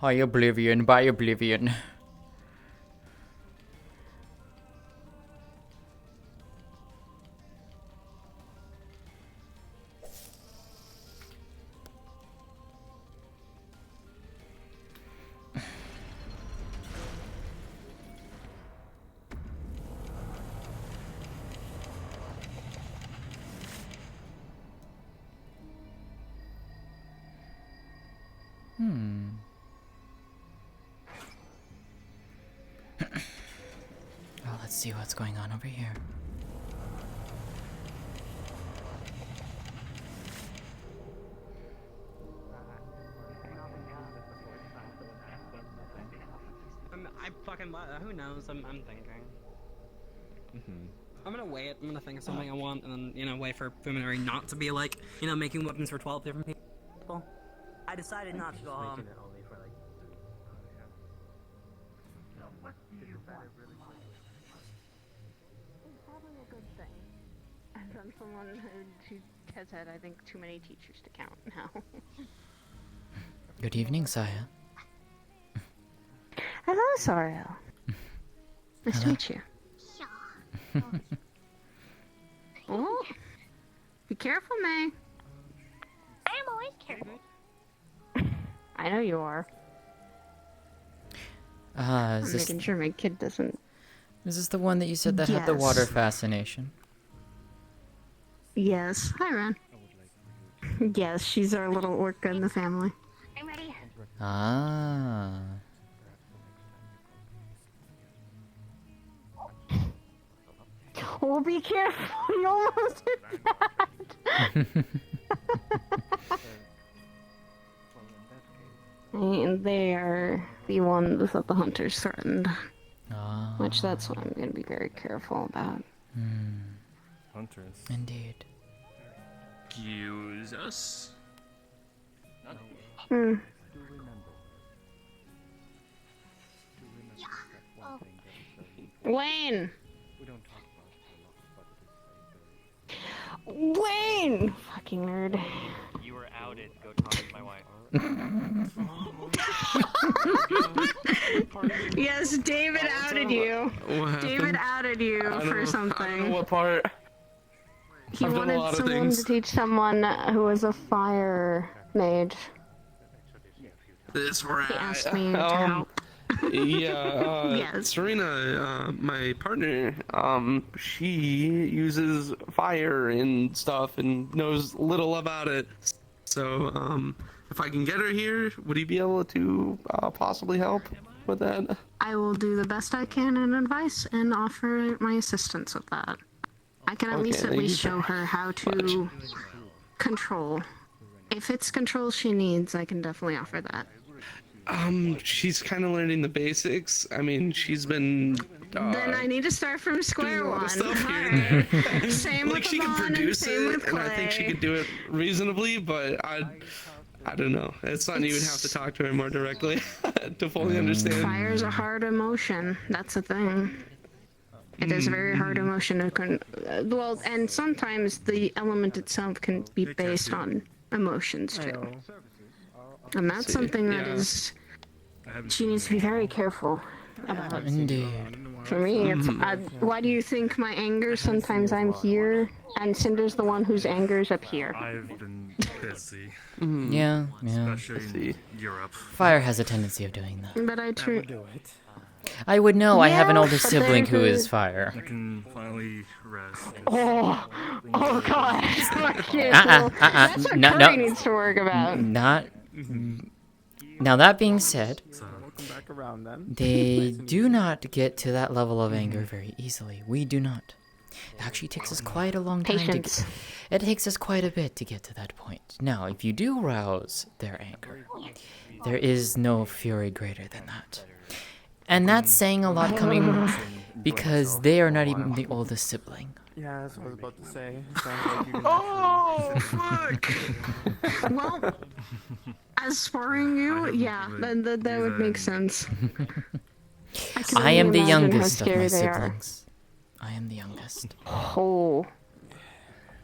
Hi, Oblivion. Bye, Oblivion. Well, let's see what's going on over here. I fucking who knows? I'm thinking. I'm gonna wait. I'm gonna think of something I want, and then wait for Fuminari not to be like making weapons for 12 different people. I decided not to go home. It's probably a good thing. As I'm someone who has had, I think, too many teachers to count now. Good evening, Saya. Hello, Sariel. Nice to meet you. Oh, be careful, May. I am always careful. I know you are. I'm making sure my kid doesn't. Is this the one that you said that had the water fascination? Yes. Hi, Ren. Yes, she's our little orca in the family. I'm ready. Ah. Oh, be careful! You almost did that! And they are the ones that the hunters threatened. Ah. Which that's what I'm going to be very careful about. Hunters. Indeed. Excuse us? Wayne! Wayne! Fucking nerd. You were outed. Go talk to my wife. Yes, David outed you. David outed you for something. I don't know what part. He wanted someone to teach someone who was a fire mage. This rat. He asked me to help. Yes. Serena, my partner, she uses fire and stuff and knows little about it. So, if I can get her here, would he be able to possibly help with that? I will do the best I can in advice and offer my assistance with that. I can at least show her how to control. If it's control she needs, I can definitely offer that. She's kind of learning the basics. I mean, she's been. Then I need to start from square one. Right. Same like with she can produce it, and Clay. I think she could do it reasonably, but I don't know. It's something you would have to talk to her more directly to fully understand. Fire's a hard emotion. That's the thing. It is a very hard emotion to well, and sometimes the element itself can be based on emotions too. And that's something that is she needs to be very careful about. Indeed. For me, it's why do you think my anger sometimes I'm here and Cinder's the one whose anger is up here? I've been busy. Yeah. Especially in Europe. Fire has a tendency of doing that. But I would know. I have an older but sibling who there's is fire. I can finally rest. Oh God! That's what Curry needs to work about. Not. Now that being said, Welcome back around then. they do not get to that level of anger very easily. We do not. It actually takes us quite a long time to get. It takes us quite a bit to get to that point. Now, if you do rouse their anger, there is no fury greater than that. And that's saying a lot coming because they are not even the oldest sibling. Yeah, that's what I was about to say. Sounds like Oh fuck! Well, as sparring you, yeah, that would make sense. I am the youngest of my siblings. I am the youngest. Oh.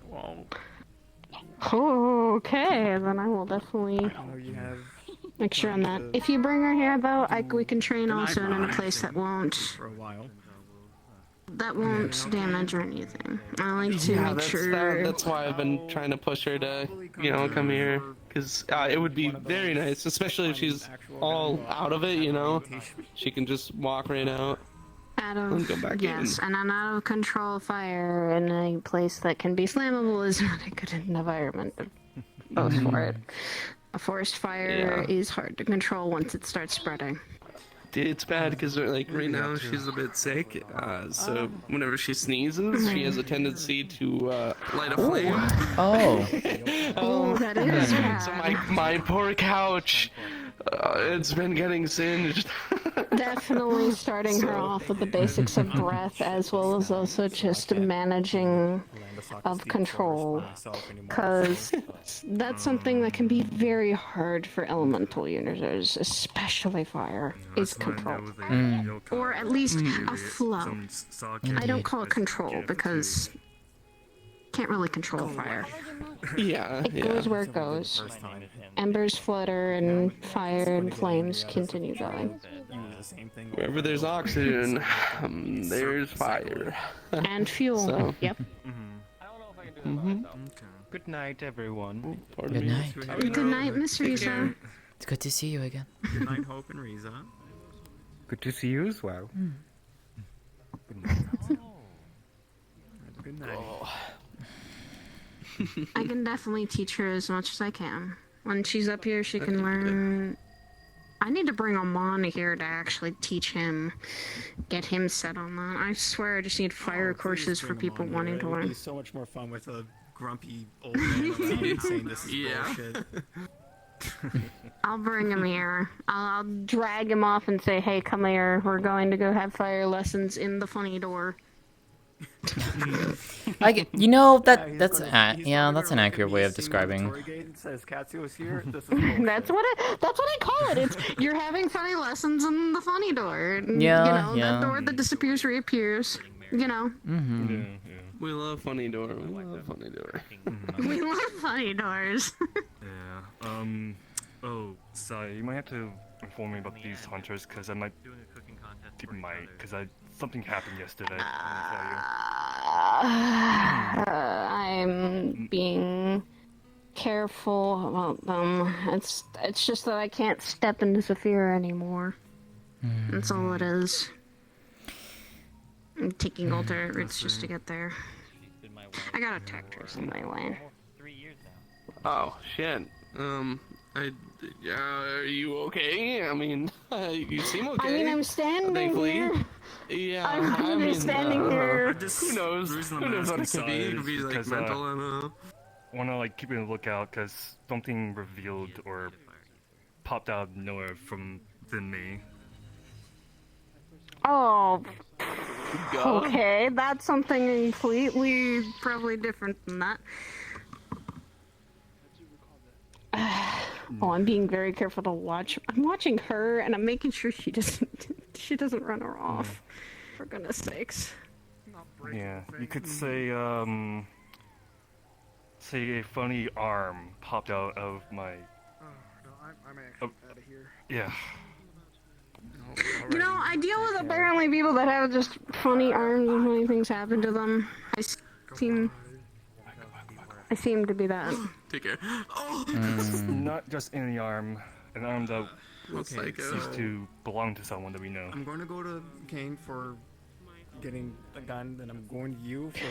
Well, Oh, okay, then I will definitely. I know you have Make sure on that. If you bring her here, though, we can train An also in a icon, place that won't for a while. damage or anything. I like to Yeah, make sure. that's why I've been trying to push her to, come here, because it would be very nice, especially if she's all out of it, She can just walk right out. Out of and go back yes, in. and an out of control fire in a place that can be flammable is not a good environment both for it. A forest fire is hard to control once it starts spreading. It's bad because right now she's a bit sick, so whenever she sneezes, she has a tendency to light a flame. Oh. Oh, that is bad. So my poor couch, it's been getting singed. Definitely starting her off with the basics of breath, as well as also just managing of control, because that's something that can be very hard for elemental users, especially fire, is control. Or at least a flow. I don't call it control, because you can't really control fire. It goes where it goes. Embers flutter and fire and flames continue going. Wherever there's oxygen, there's fire. And fuel. So. Yep. Good night, everyone. Good night. Good night, Miss Risa. It's good to see you again. Good night, Hope and Riza. Good to see you as well. Good night. Good night. I can definitely teach her as much as I can. When she's up here, she can learn. I need to bring Amon here to actually teach him, get him set on that. I swear I just need fire courses for people wanting to learn. It would be so much more fun with a grumpy old man around saying this is bullshit. I'll bring him here. I'll drag him off and say, hey, come here. We're going to go have fire lessons in the funny door. That's an accurate way of describing. Says Katsu is here. That's what I call it. It's you're having funny lessons in the funny door. Yeah, that door that disappears reappears. Mm-hmm. We love funny door. We love funny door. We love funny doors. Yeah. Oh, sorry. You might have to inform me about these hunters, because I might. Something happened yesterday. I'm being careful about them. It's just that I can't step into Zephyr anymore. That's all it is. I'm taking alternate routes just to get there. I got attack trace in my way. Oh shit. Are you okay? I mean, you seem okay. I mean, I'm standing thankfully. here. Yeah, I'm standing here. Who knows? Who knows what it could be? It could be like mental and I wanna keep it on the lookout, because something revealed or popped out of nowhere from within me. Oh, okay. That's something completely probably different than that. Oh, I'm being very careful to watch. I'm watching her, and I'm making sure she doesn't run her off. For goodness sakes. Yeah, you could say a funny arm popped out of my. I'm actually out of here. Yeah. I deal with apparently people that have just funny arms and funny things happen to them. I seem to be that. take care. Oh. Not just any arm, an arm that used to belong to someone that we know. I'm going to go to Kane for getting a gun, and I'm going to you for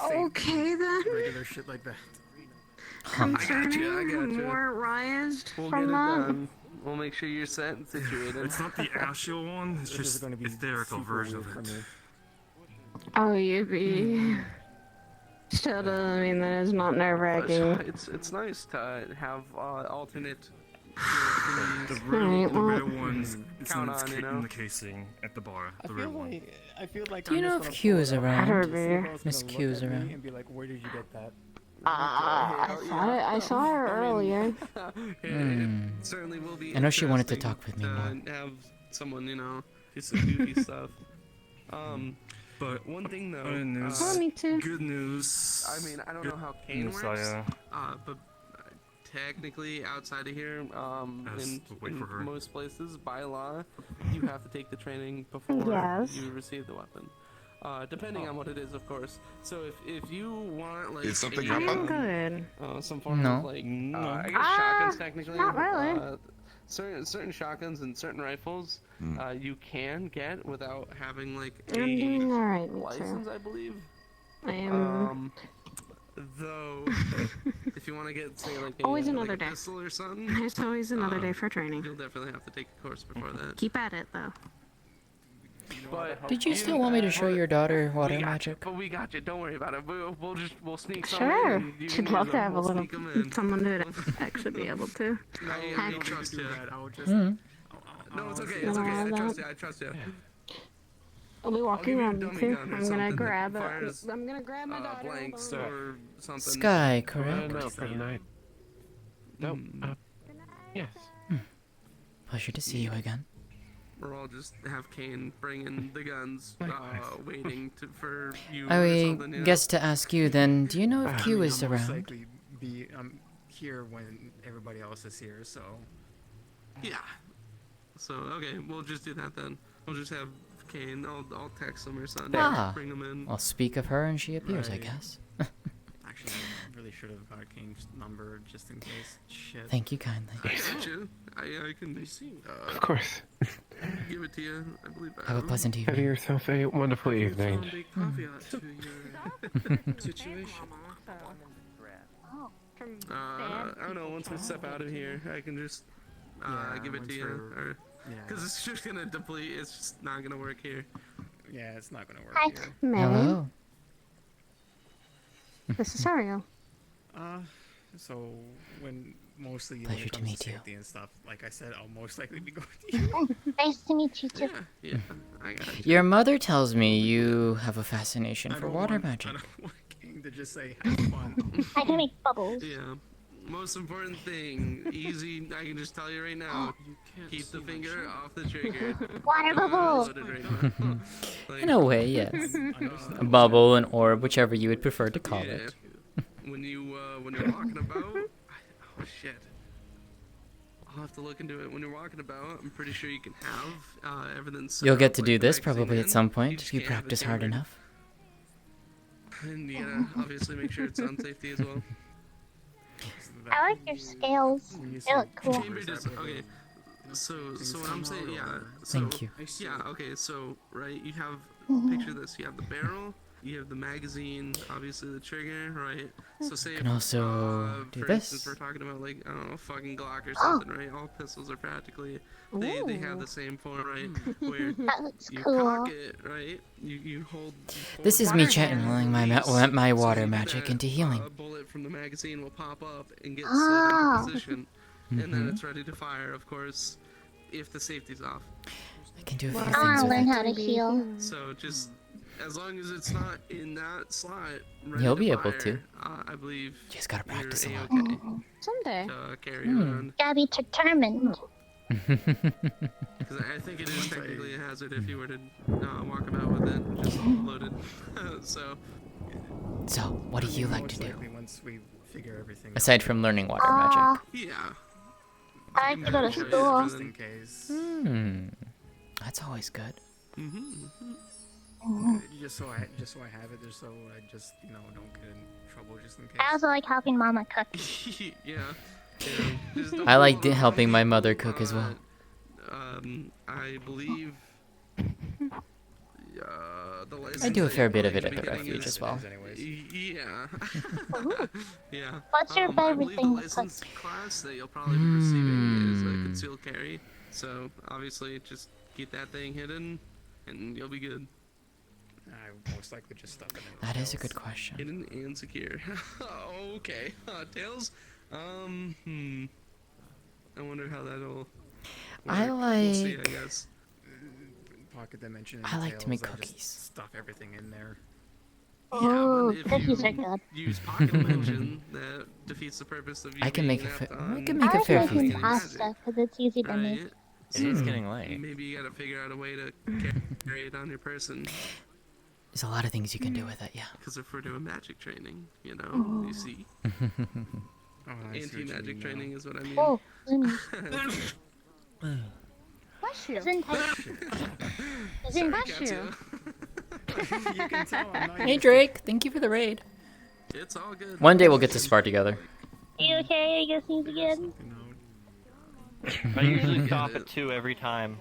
okay then. regular shit like that. Concerning more raised from that. Done. We'll make sure you're set and situated. It's not the actual one, it's just an hysterical version of it. Oh, you be. Still doesn't mean that it's not nerve-wracking. It's nice to have alternate. The real ones, it's count in on, the casing at the bar. The real one. I feel like Do you know if Kyou is around? Miss Kyou is around. and be like, where did you get that? I saw her earlier. Certainly will be. I know she wanted to talk with me more. Have someone, do some goofy stuff. But one thing though. Me too. Good news. I mean, I don't know how Kane works. But technically outside of here, As wait for her. most places, by law, you have to take the training before Yes. you receive the weapon. Depending on what it is, of course. So if you want like Did something a, happen? I'm good. some form No. of like No. I guess shotguns technically. not really. Certain shotguns and certain rifles, you can get without having like I'm doing a alright, me too. license, I believe. I am. Though, if you want to get say like Always like another a day. pistol or something, There's always another day for training. you'll definitely have to take a course before that. Keep at it, though. But Did you still want me to show your daughter water we got magic? You, but we got you. Don't worry about it. We'll sneak some in. Sure. And you She'd can love use to them. have a We'll little sneak 'em in. someone to actually be able to. I don't trust you. I would just. Hmm. No, it's okay. No, It's okay. I no. trust you. I trust you. I'll be walking give you a around dummy too. gun or I'm something gonna that grab fires, I'm gonna grab my daughter. Blanks hold on. or something. Sky, correct? No, for tonight. Nope. Yes. Pleasure to see you again. Or I'll just have Kane bring in the guns, waiting for you. I or something, you know? guess to ask you then, do you know if Kyou is I'll most around? likely be here when everybody else is here, so. Yeah. So okay, we'll just do that then. We'll just have Kane. I'll text him or something. Ah. Bring him in. I'll speak of her and she appears, I Right. guess. Actually, I really should have got King's number just in case. Shit. Thank you kindly. I got you. I can Of course. give it to you. I believe I Have a pleasant Have evening. yourself a wonderful evening. Found a caveat to your situation. Oh. I don't know. Once we step out of here, I can just Yeah, give it once to you, we're- or because it's just gonna deplete. It's just not gonna work here. Yeah, it's not gonna work Hi. here. May. Hello. This is Sariel. So when mostly when Pleasure it to comes meet to you. safety and stuff, like I said, I'll most likely be going to you. Nice to meet you too. Yeah, I got you. Your mother tells me you have a fascination I for don't water want- magic. I don't want King to just say have fun. I can make bubbles. Yeah. Most important thing, easy. I can just tell you right now. Keep the finger off the trigger. Water bubble. Loaded right now. Like, In a way, yes. A bubble, an orb, whichever you would prefer to call yeah. it. When you're walking about, oh shit. I'll have to look into it. When you're walking about, I'm pretty sure you can have everything set You'll up, get to like, do the this magazine probably at in. some point just if you can't have the practice hard camera. enough. And you gotta obviously make sure it's on safety as well. I like your scales. They look cool. Chamber okay. So what I'm saying, yeah. So, Thank you. Yeah, okay, so, right, you have, Mm-hmm. picture this, you have the barrel, you have the magazine, obviously the trigger, right? So say Can if, also do for this. instance, we're talking about, like, I don't know, fucking Glock or Oh. something, right? All pistols are practically, they have the same form, right? Where That looks you cool. cock it, right? You hold... This is me channeling my water magic into healing. A bullet from the magazine will pop up and get slid Oh. into position, and then it's ready to fire, of course, if the safety's off. I can do a few I things want to with learn it. how to heal. So just as long as it's not in that slot, ready You'll to be able fire, to. I believe Just gotta practice a you're lot. A-okay Someday. to carry around. Gotta be determined. Because I think it is technically a hazard if you were to walk about with it just loaded. So So, what do you like to Most do? likely once we figure everything Aside out, from learning water magic. yeah. I like to go to Show you school. just in everything. case, That's always good. just so I have it, just so I just don't get in trouble, just in case. I also like helping Mama cook. Yeah. Just don't I like hold on helping to my people, mother cook as well. I believe the license I do a that fair you're bit of probably it at the gonna be getting refuge is- as well. Anyways. Yeah. Yeah. What's your I favorite believe thing the to cook? license class that you'll probably be receiving is a concealed carry. So obviously, just keep that thing hidden, and you'll be good. I most likely just stuff it in. That is a hotels. good question. Hidden and secure. Okay. Tails. I wonder how that'll. I We'll see, I like- guess. Pocket dimension. I like to make entails, I cookies. Just stuff everything in there. Ooh, if cookies you are good. Use pocket dimension, that defeats the purpose of you I can being make a inept I on can make I a like fair making few getting things. pasta because it's easy to make. right? It is getting late. Maybe you gotta figure out a way to carry it on your person. There's a lot of things you can do with it, yeah. Because if we're doing magic training, you see. I see what you Anti-magic mean now. training is what I mean. Oh, Lumi. Bless you. Isn't Sorry, Bless you. Katsu. You can tell I'm not Hey used Drake, thank you for the raid. It's all good. One day we'll get to spar together. Are you okay? I guess he's again. I usually stop at 2 every time.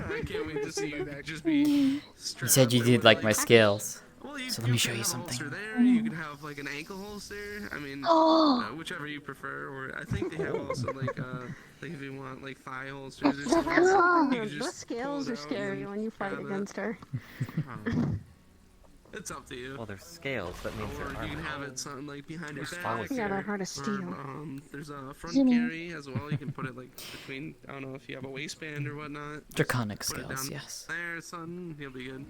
I can't wait to see you just be. You said you did like my scales. Well, So let me show you can have a something. holster there. You can have like an ankle holster. I mean, Oh. whichever you prefer. Or I think they have also like if you want like thigh holsters or That's something. cool. You can The just scales pull are it out scary and when you fight grab it. against her. It's up to you. Well, they're scales. That means Or they're you can armor. have it something like behind your There's back. fallacy. Yeah, they're or- hard to steal. or, there's a front Zoom in. carry as well. You can put it like between. I don't know if you have a waistband or whatnot. Just Draconic put it scales, down yes. there, son. You'll be good.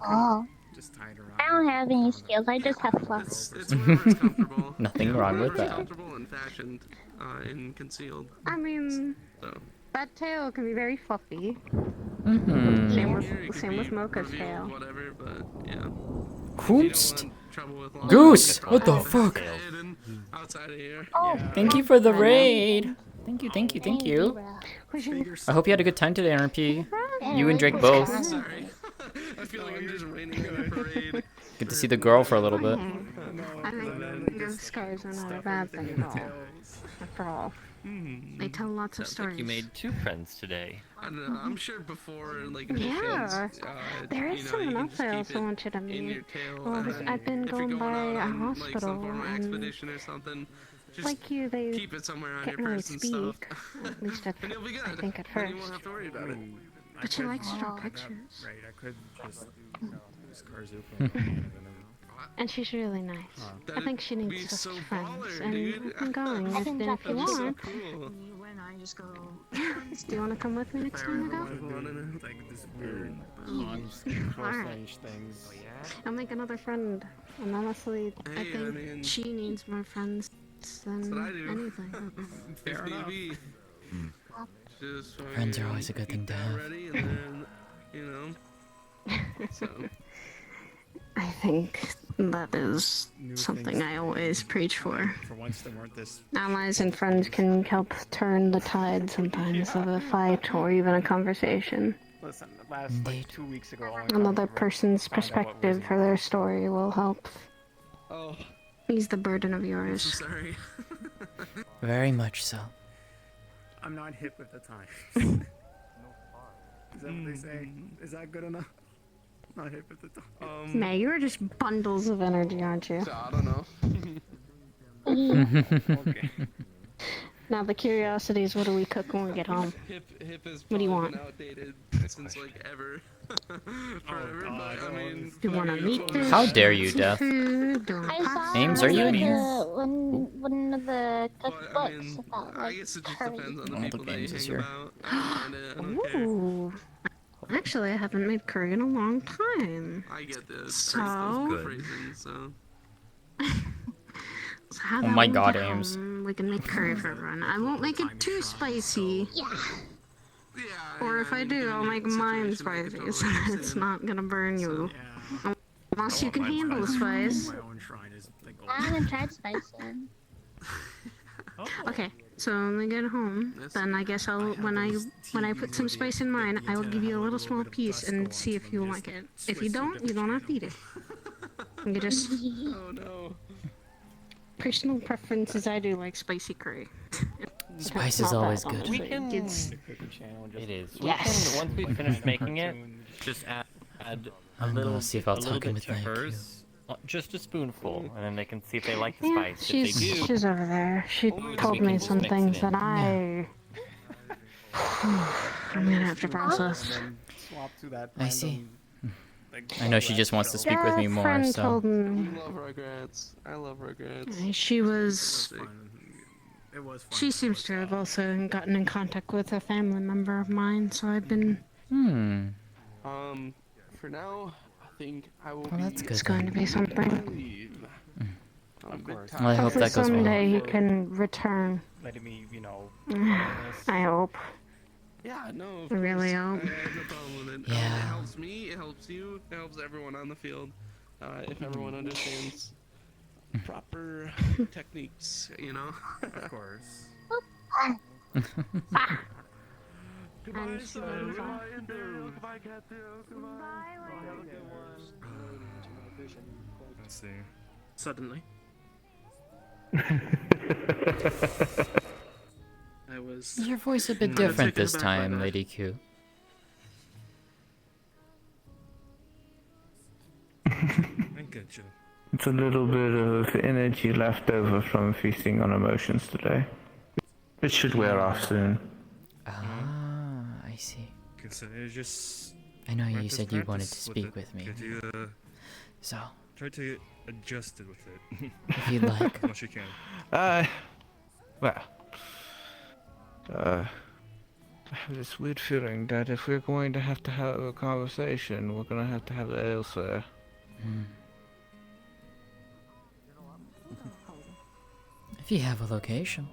Oh. Just tied around. I don't have any skills. I just have fluff. It's wherever's comfortable. Nothing wrong with Wherever's that. comfortable and fashioned and concealed. I mean, So. that tail can be very fluffy. Mm-hmm. Same Here, it with could same be with Mocha's revealed, tail. Whatever, but yeah. Hoopst. Goose! What the fuck? Outside of here. Oh. Thank you for the raid. Thank you, thank you, thank you. Figure I hope you had a good time today, RP. You and Drake both. Sorry. I feel like I'm just raining on a parade. Good to see the girl for a little bit. I think your scars are not a bad thing at all. After all, they tell lots of Sounds like stories. you made 2 friends today. I don't know. I'm sure before, like, Yeah. missions, There is you know, something you can else just I keep also it want you to in meet. your tail, Well, and then I've been if you're going by out a on, like, hospital, some form of and expedition or something, just like you, they keep it somewhere on your can't really purse and stuff. speak. At least at, And you'll be good. I think at Then you won't first. have to worry about it. But she likes to draw That- pictures. Right, I could just scars open. And she's really nice. I think she Be needs so such friends. baller, And dude. we've been going. I can drop If you it. So want, cool. do you want to come with me next time we go? Like this weird Alright. things. I'll make another friend. And honestly, I Hey, I think mean- she needs more friends than what I do. anything. If need be. Just Friends are fucking always a good thing get to that have. Ready and then, you know. So. I think that is something I always preach for. For once, there weren't this. Allies and friends can help turn the tide sometimes of a fight or even a conversation. Listen, last like 2 weeks ago. Another person's perspective for their story will help Oh, ease the burden of I'm so yours. sorry. Very much so. I'm not hip with the times. Is that what they say? Is that good enough? Not hip with the times. May, you're just bundles of energy, aren't you? So, I don't know. Okay. Now the curiosity is, what do we cook when we get home? Hip is What do you probably want? been outdated since like ever. Forever, God. but I mean. Do you want a meat dish? How dare you, Death? Seafood? Do you want I saw pasta? Names, are you in like, here? one of the But, I cookbooks mean, about I like guess it just curry. depends on the All the people that you games is hang here. about. I don't care. Ooh. Actually, I haven't made curry in a long time. I get this. So? Phrasing, so. So how Oh about my when we God, get Ames. home, we can make curry for everyone. I won't make it too spicy. Yeah. Yeah. Or if I do, I'll make mine spicy so that it's not gonna burn you. Yeah. Unless you can handle the spice. My own shrine is the goal. I haven't tried spicy. Okay, so when we get home, then I guess I'll when I put some spice in mine, I will give you a little small piece and see if you like it. If you don't, you don't have to eat it. You can just Oh no. personal preferences. I do like spicy curry. Spice Not is that always much, good. We but can. it's- It is. Yes. Once we finish making it, just add a I'm little, gonna see if I'll a little talk in bit with to my hers. Just a spoonful, and then they can see if they like the Yeah, spice. If they do, she's over there. She told we me can some mix it things in. that I'm gonna have to process. Swap to that I see. like, I know she just wants to speak with me Your more, friend so. told I me love Rugrats. I love Rugrats. she was. It was fun. She seems to have also gotten in contact with a family member of mine, so I've been. For now, I think I will Well, that's be good It's going to be something. leave. Of course. Well, I hope Hopefully that goes well. someday he can return. Letting me, you know. I hope. Yeah, no. Of I really course. hope. I have no problem with it. Yeah. It helps me. It helps you. It helps everyone on the field. If everyone understands proper techniques, you know. Of course. And she went off. Let's see. Suddenly, I was. Your voice a bit kinda different taken this aback by time, that. Lady Q. I get you. It's a little bit of energy left over from feasting on emotions today. It should wear off soon. Ah, I see. Cause it's just. I know you practice, said you wanted to practice speak it. with me. Could you So, try to get adjusted with it if you'd like. as much as you can? Well. I have this weird feeling that if we're going to have a conversation, we're gonna have to have it elsewhere. If you have a location.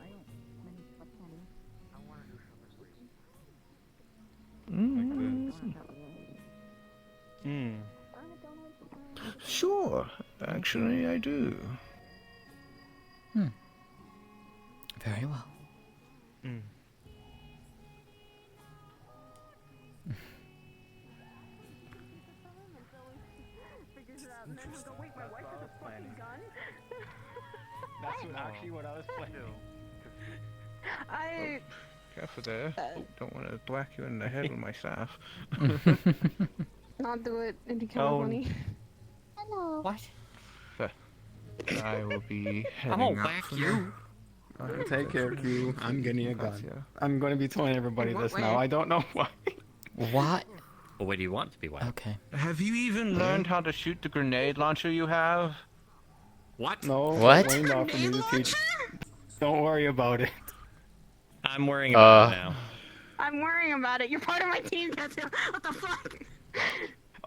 Sure, actually I do. Very well. That's what I was planning. I Careful there. Don't want to whack you in the head with my staff. not do it into California. Hello. What? I will be I heading won't out whack for you. now. Take care, Q. I'm getting a gun. Gotcha. I'm going to be telling everybody In what this way? now. I don't know why. What? Well, where do you want to be whacked? Okay. Have you even learned how to shoot the grenade launcher you have? What? No. What? Wayne offered me to teach. Don't worry about it. I'm worrying about it now. I'm worrying about it. You're part of my team, Tetsu. What the fuck?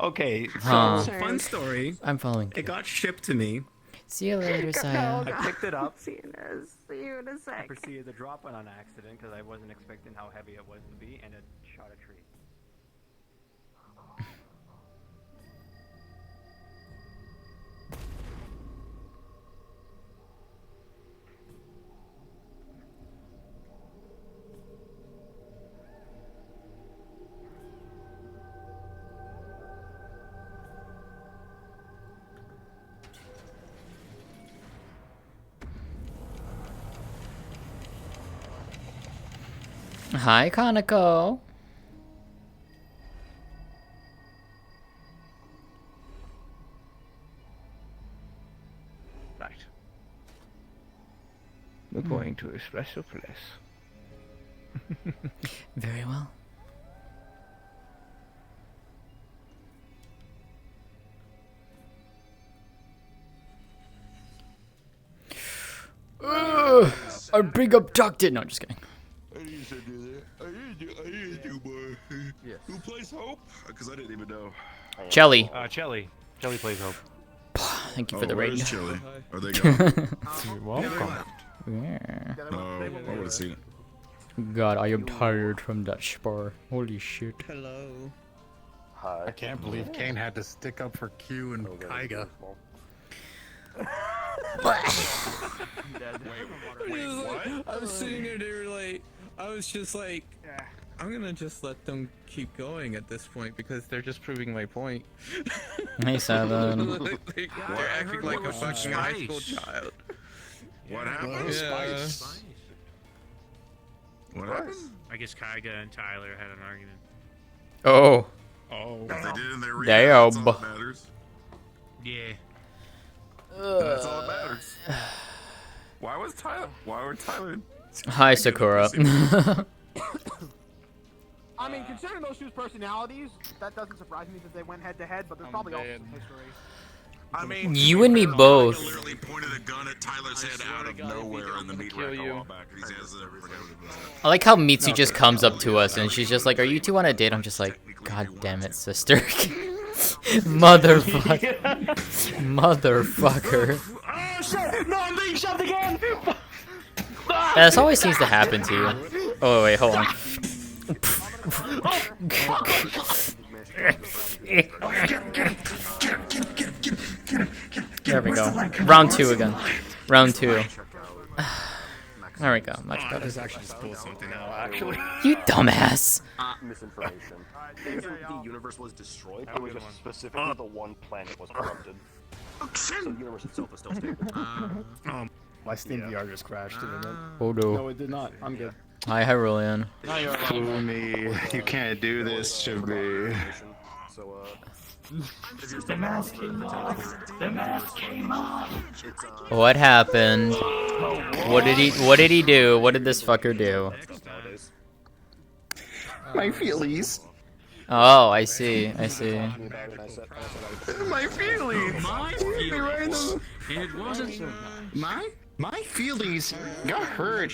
Okay, so Huh. fun story. I'm following. It got shipped to me. See you later, No, Saya. I picked it up. See you in a I sec. proceeded to drop it on accident because I wasn't expecting how heavy it was to be, and it shot a tree. Hi, Kanako. Right. We're going to a special place. Very well. I'm big abducted. No, just kidding. I used to do that. I used to, boy. Yes. Who plays Hope? Because I didn't even know. Chelly. Chelly. Chelly plays Hope. Thank you for the where's raid. Chili? Are they gone? You're welcome. Yeah. Oh, I would have seen it. God, I am tired from that spar. Holy shit. Hello. I can't believe Kane had to stick up for Q and Kyga. I was sitting there, they were like, I was just like, I'm gonna just let them keep going at this point because they're just proving my point. Hey, Seven. They're acting like a fucking high school child. What happened? Yeah. What happened? I guess Kyga and Tyler had an argument. Oh. Oh. If they did in their read, Damn. that's all that matters. Yeah. That's all that matters. Why were Tyler? Hi, Sakura. I mean, considering those two personalities, that doesn't surprise me that they went head to head, but there's probably also some history. I mean, You and me both. I literally pointed a gun at Tyler's head out of nowhere in the meat rack a while back. He has I like how Mitsu just comes up to us and she's just like, "Are you two on a date?" I'm just like, "God damn it, sister." Motherfucker. Motherfucker. Oh shit! No, I'm being shoved again! This always seems to happen to you. Oh, wait, hold on. There we go. Round 2 again. Round 2. There we go. Much I better. just actually just pulled something out, actually. You dumbass. Misinformation. The universe was destroyed. It was just specifically the one planet was corrupted. So the universe itself is still stable. My Steam VR just crashed, didn't it? Oh no. No, it did not. I'm good. Hi, Hyrulean. Fool me. You can't do this to me. So, The mask came off. The mask came off. What happened? What did he do? What did this fucker do? My feelies. Oh, I see. I see. My feelies. My feelings. It wasn't so nice. My feelies got hurt.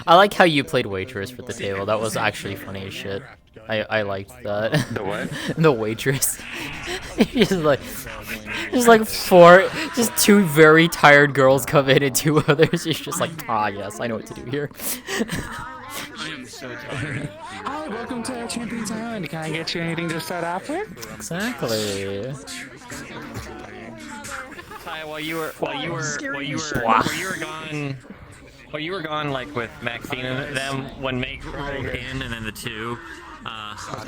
I like how you played waitress for the table. That was actually funny as shit. I liked that. The what? The waitress. just like two very tired girls come in and two others. It's just like, ah, yes, I know what to do here. I am so tired. Hi, welcome to Champions Island. Can I get you anything to start off with? Exactly. Ty, while you were gone, like with Maxine and them, when Meg rolled in, and then the two,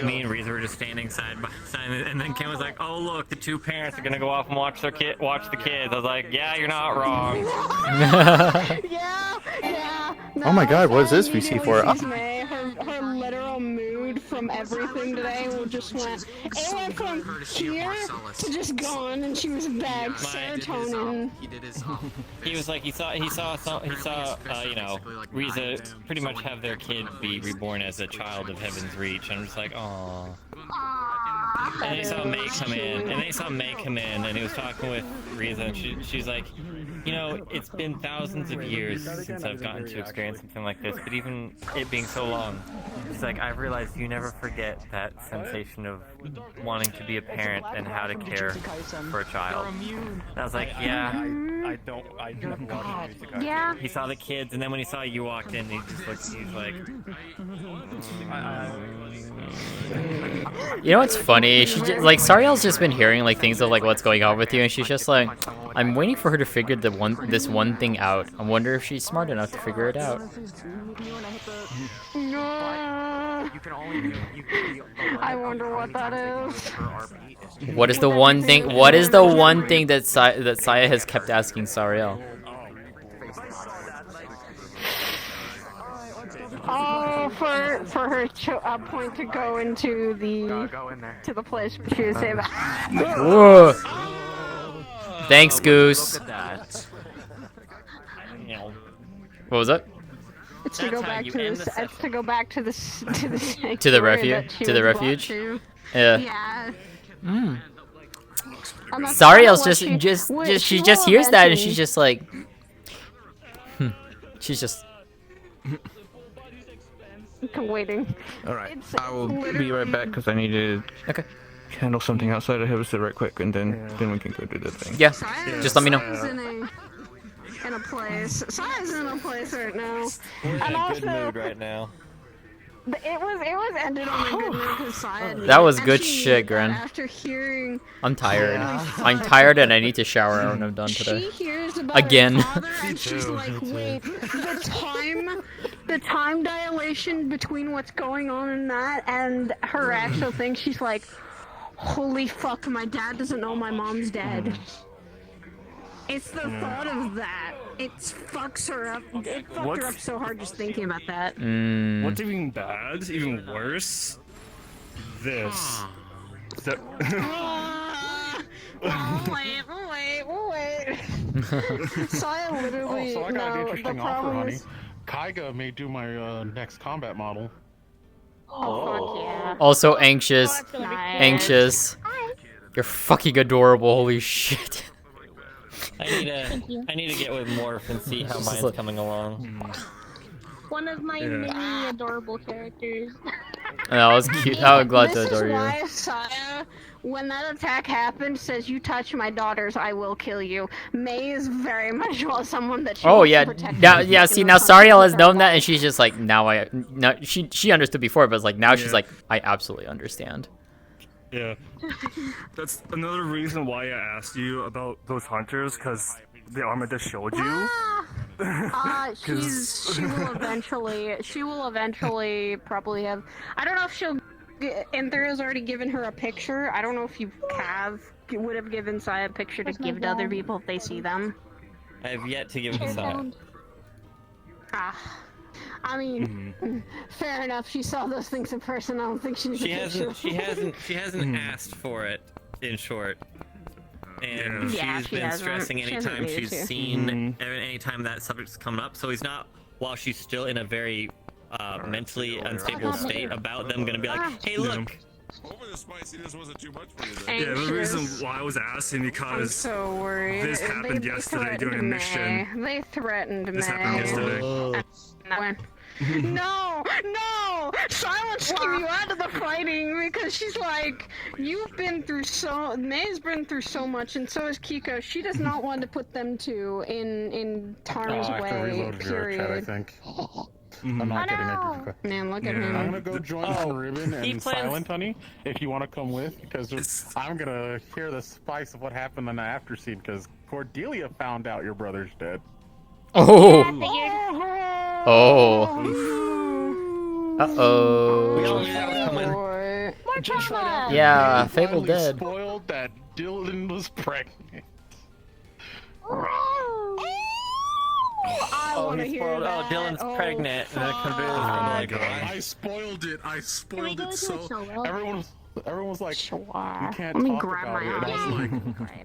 me and Reza were just standing side by side, and then Kim was like, "Oh look, the two parents are gonna go off and watch the kids." I was like, "Yeah, you're not wrong." Yeah. No, Oh my god, what is this VC for? Her literal mood from everything today just went. It went from here to just gone, and she was back. Serotonin. He was like, he saw, you know, Reza pretty much have their kid be reborn as a child of Heaven's Reach, and I'm just like, aww. And they saw May come in, and he was talking with Reza, and she's like, you know, it's been thousands of years since I've gotten to experience something like this, but even it being so long, she's like, I've realized you never forget that sensation of wanting to be a parent and how to care for a child. And I was like, yeah. I don't watch music. Yeah. He saw the kids, and then when he saw you walked in, he was like, You know what's funny? Like Sariel's just been hearing like things of like what's going on with you, and she's just like, I'm waiting for her to figure this one thing out. I wonder if she's smart enough to figure it out. I wonder what that is. What is the one thing? What is the one thing that Saya has kept asking Sariel? Oh, for her point to go into the place where she was saying that. Whoa. Thanks, Goose. What was that? It's to go back to this. It's to go back to the to the refuge. To the refuge. Yeah. Yeah. Mm. Sariel's she just hears that and she's just like, she's just. Waiting. All right, I will be right back because I need to handle something outside of Hibs right quick, and then we can go do the thing. Yeah, just let me know. In a place. Saya's in a place right now. We're in a good mood right now. It was ended on a good note because Saya. That was good shit, Gren. After hearing. I'm tired. I'm tired and I need to shower when I'm done today. She hears about again. Her father and she's like, wait, the time dilation between what's going on in that and her actual thing. She's like, holy fuck, my dad doesn't know my mom's dead. It's the thought of that. It fucks her up. It fucked her up so hard just thinking about that. What's even bad? Even worse? This. We'll wait. Saya literally. So I got an interesting offer, honey. Kyga may do my next combat model. Oh, fuck yeah. Also anxious. Nice. Anxious. You're fucking adorable. Holy shit. I need to get with Morph and see how mine's coming along. One of my many adorable characters. That was cute. I'm glad to adore you. This is why Saya, when that attack happened, says, "You touch my daughters, I will kill you." May is very much someone that she wants to protect. Now, see, now Sariel has known that, and she's just like, she understood before, but it's like now she's like, I absolutely understand. Yeah. That's another reason why I asked you about those hunters, because the armor just showed you. She will eventually probably have. I don't know if she'll. Anthera's already given her a picture. I don't know if you would have given Sai a picture to give to other people if they see them. I have yet to give it a thought. I mean, fair enough. She saw those things in person. I don't think she needs a picture. She hasn't asked for it. In short. And she's been stressing anytime she's seen, anytime that subject's coming up. So he's not, while she's still in a very mentally unstable state about them, gonna be like, hey, look. Hopefully the spiciness wasn't too much for you there. Yeah, the reason why I was asking because I'm so worried. This happened yesterday during a mission. They threatened me. This happened yesterday. No! Silence keep you out of the fighting because she's like, May's been through so much, and so is Kiko. She does not want to put them two in Tara's way. Period. Chat, I think. I'm not getting it. Man, look at him. I'm gonna go join Ribbon and Silent Honey if you want to come with, because I'm gonna hear the spice of what happened in the after scene. Because Cordelia found out your brother's dead. Oh. We all knew that was coming. Yeah, Fable dead. Spoiled that Dylan was pregnant. He's spoiled. Oh, Dylan's pregnant. I spoiled it. So everyone was like, "We can't talk about it." And I was like,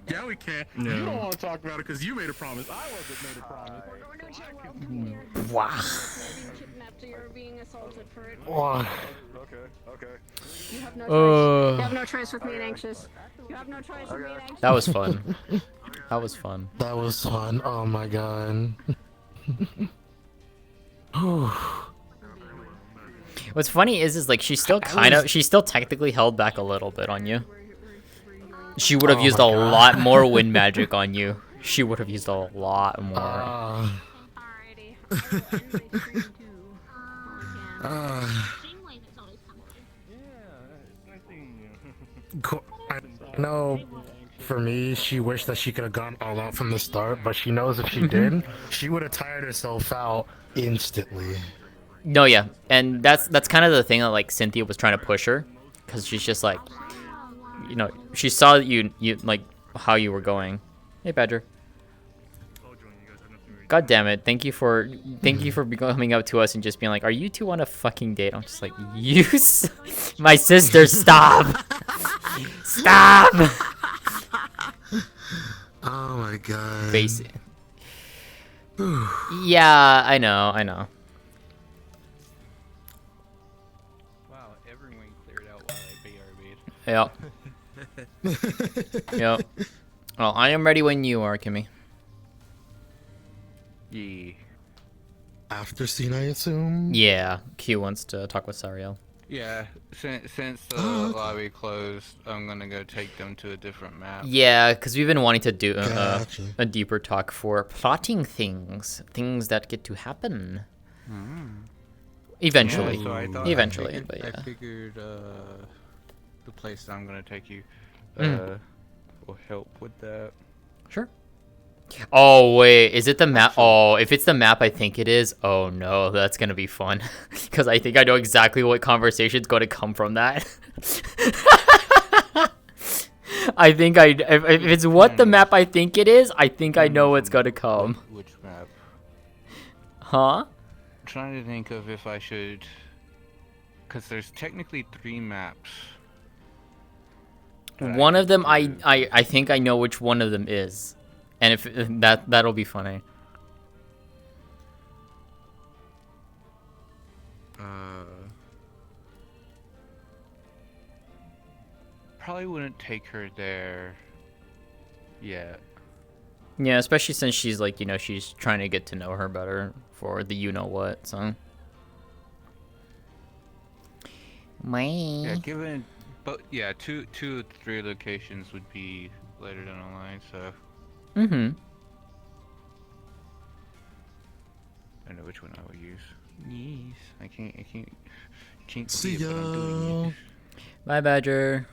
"Yeah, we can." You don't want to talk about it because you made a promise. I wasn't made a promise. Wow. You're being assaulted for it. Wow. Okay. You have no choice. You have no choice with being anxious. You have no choice with being anxious. That was fun. That was fun. That was fun. Oh my god. What's funny is like she's still technically held back a little bit on you. She would have used a lot more wind magic on you. She would have used a lot more. I know for me, she wished that she could have gone all out from the start, but she knows if she did, she would have tired herself out instantly. No, yeah, and that's kind of the thing that like Cynthia was trying to push her, because she's just like, you know, she saw that you like how you were going. Hey, Badger. God damn it! Thank you for coming up to us and just being like, "Are you two on a fucking date?" I'm just like, "You, my sister, stop, stop." Oh my god. Face it. Yeah, I know. Wow, everyone cleared out while I BRB'd. Yep. Yep. Well, I am ready when you are, Kimmy. Yeah. After scene, I assume? Yeah, Kyou wants to talk with Sariel. Yeah, since the lobby closed, I'm gonna go take them to a different map. Yeah, because we've been wanting to do a deeper talk for plotting things that get to happen. Eventually. Yeah, so I thought Eventually, but yeah. I figured the place that I'm gonna take you will help with that. Sure. Oh wait, is it the map? Oh, if it's the map I think it is, oh no, that's gonna be fun. Because I think I know exactly what conversation's going to come from that. I think if it's what the map I think it is, I think I know what's gonna come. Which map? Huh? I'm trying to think of if I should, because there's technically 3 maps. One of them I think I know which one of them is. And if that'll be funny. Probably wouldn't take her there yet. Yeah, especially since she's like, you know, she's trying to get to know her better for the you know what, so. Yeah, given, but yeah, two or 3 locations would be later down the line, so. I don't know which one I will use. Yes, I can't See see it, but I'm doing ya. it. Bye, Badger.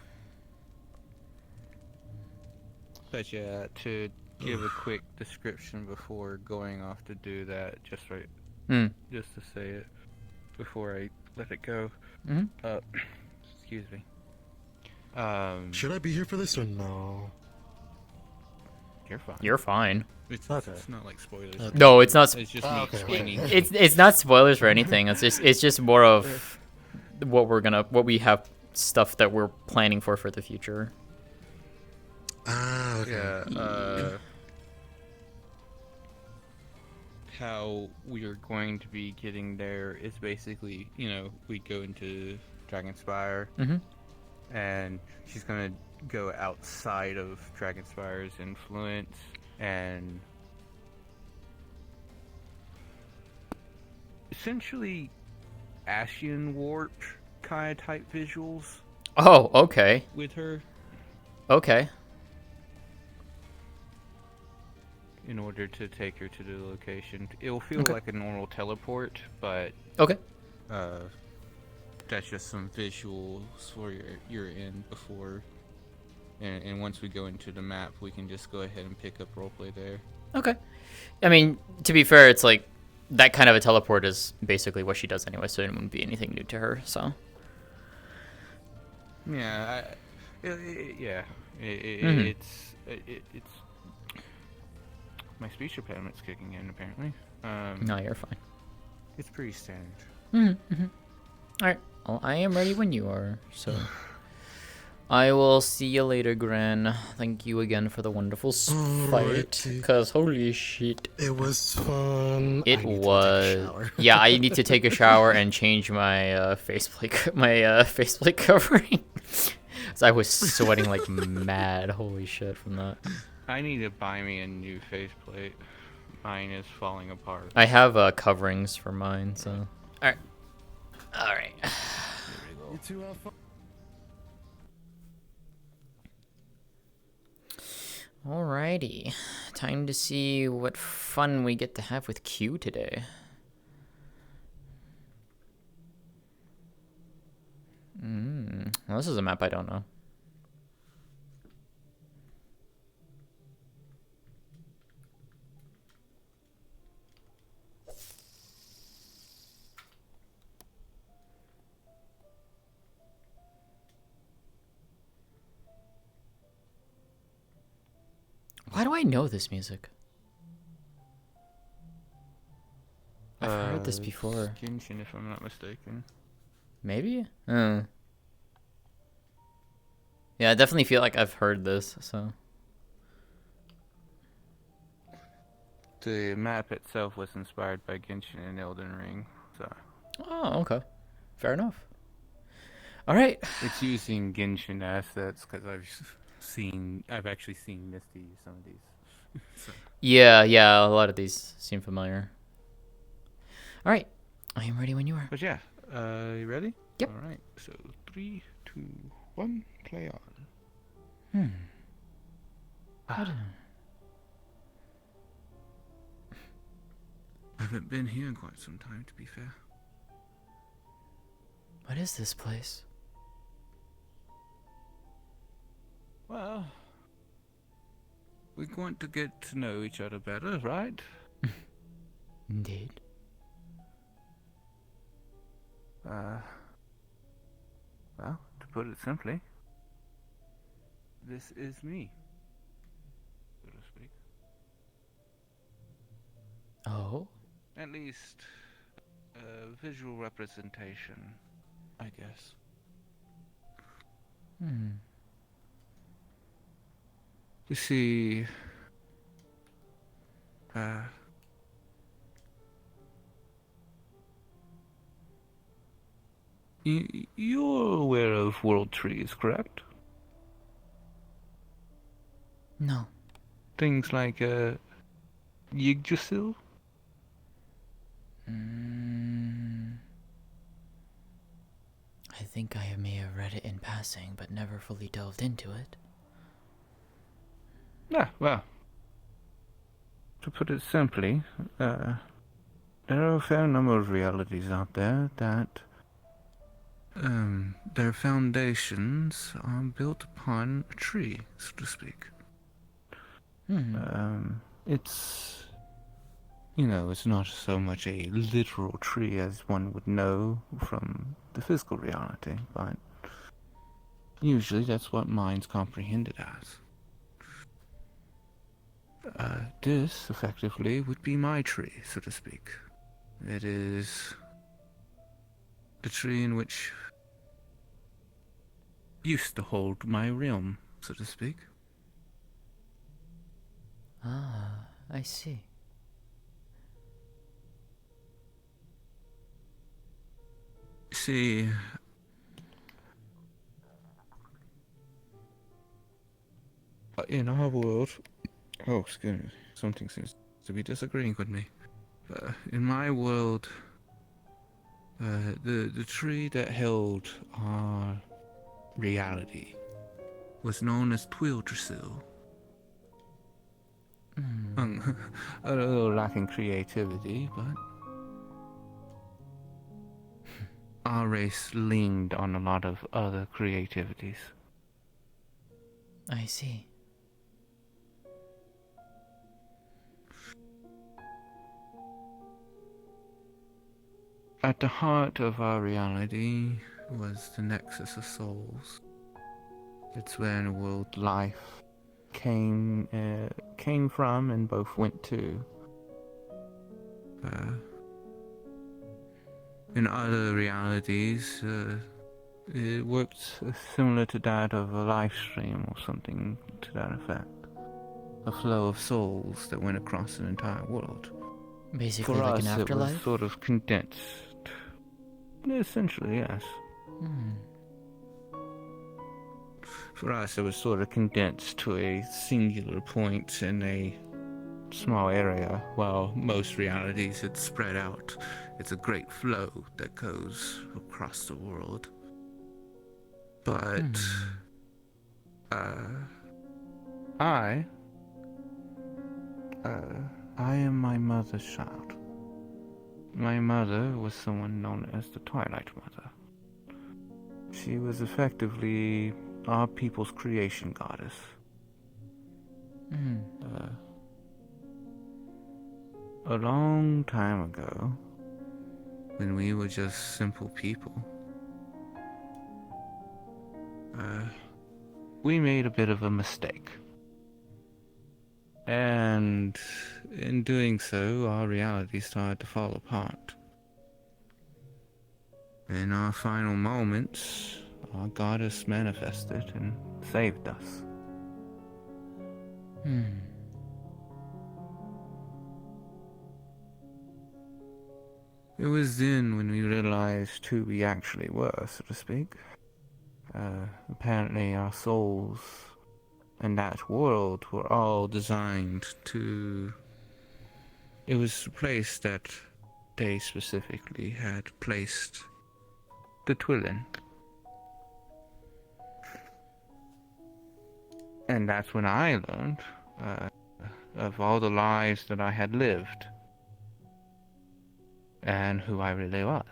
But yeah, to give a quick description before going off to do that, just to say it before I let it go. Excuse me. Should I be here for this or no? You're fine. You're fine. It's not like spoilers. Okay. No, it's not. It's just me explaining. It's not spoilers for anything. It's just more of what we have stuff that we're planning for the future. Ah, okay. Yeah. How we are going to be getting there is basically, we go into Dragonspire, and she's gonna go outside of Dragonspire's influence and essentially Ascian warp kind of type visuals. Oh, okay. With her. Okay. In order to take her to the location. It will feel like a normal teleport, but... Okay. That's just some visuals for you're in before. And once we go into the map, we can just go ahead and pick up roleplay there. Okay. I mean, to be fair, it's like that kind of a teleport is basically what she does anyway, so it wouldn't be anything new to her, so. Yeah, it's my speech impediment's kicking in apparently. No, you're fine. It's pretty standard. Alright, well, I am ready when you are, so. I will see you later, Gran. Thank you again for the wonderful fight. Because holy shit. It was fun. It was. Yeah, I need to take a shower and change my faceplate covering. So I was sweating like mad. Holy shit from that. I need to buy me a new faceplate. Mine is falling apart. I have coverings for mine, so. Alright. Alright. You two have fun. Alrighty, time to see what fun we get to have with Kyou today. Well, this is a map I don't know. Why do I know this music? I've heard this before. Genshin, if I'm not mistaken. Maybe? Yeah, I definitely feel like I've heard this, so. The map itself was inspired by Genshin and Elden Ring, so. Oh, okay. Fair enough. Alright. It's using Genshin assets because I've actually seen Misty use some of these. So. Yeah, a lot of these seem familiar. Alright, I am ready when you are. But yeah, you ready? Yep. Alright, so 3, 2, 1, play on. I don't know. I haven't been here in quite some time, to be fair. What is this place? Well, we're going to get to know each other better, right? Indeed. Well, to put it simply, this is me, so to speak. Oh? At least, a visual representation, I guess. You see, you're aware of world trees, correct? No. Things like, Yggdrasil? I think I may have read it in passing, but never fully delved into it. Yeah, well, to put it simply, there are a fair number of realities out there that, their foundations are built upon a tree, so to speak. It's, you know, it's not so much a literal tree as one would know from the physical reality, but usually that's what minds comprehend it as. This, effectively, would be my tree, so to speak. It is the tree in which used to hold my realm, so to speak. Ah, I see. See, in our world, oh, excuse me, something seems to be disagreeing with me. In my world, the tree that held our reality was known as Twildersil. A little lacking creativity, but our race leaned on a lot of other creativities. I see. At the heart of our reality was the Nexus of Souls. It's where the world life came from and both went to. In other realities, it worked similar to that of a live stream or something to that effect. A flow of souls that went across an entire world. Basically For like us, an afterlife? it was sort of condensed. Essentially, yes. For us, it was sort of condensed to a singular point in a small area, while most realities had spread out. It's a great flow that goes across the world. But, I am my mother's child. My mother was someone known as the Twilight Mother. She was effectively our people's creation goddess. A long time ago, when we were just simple people, we made a bit of a mistake. And in doing so, our reality started to fall apart. In our final moments, our goddess manifested and saved us. It was then when we realized who we actually were, so to speak. Apparently our souls and that world were all designed to... It was the place that they specifically had placed the Twillin. And that's when I learned of all the lives that I had lived and who I really was.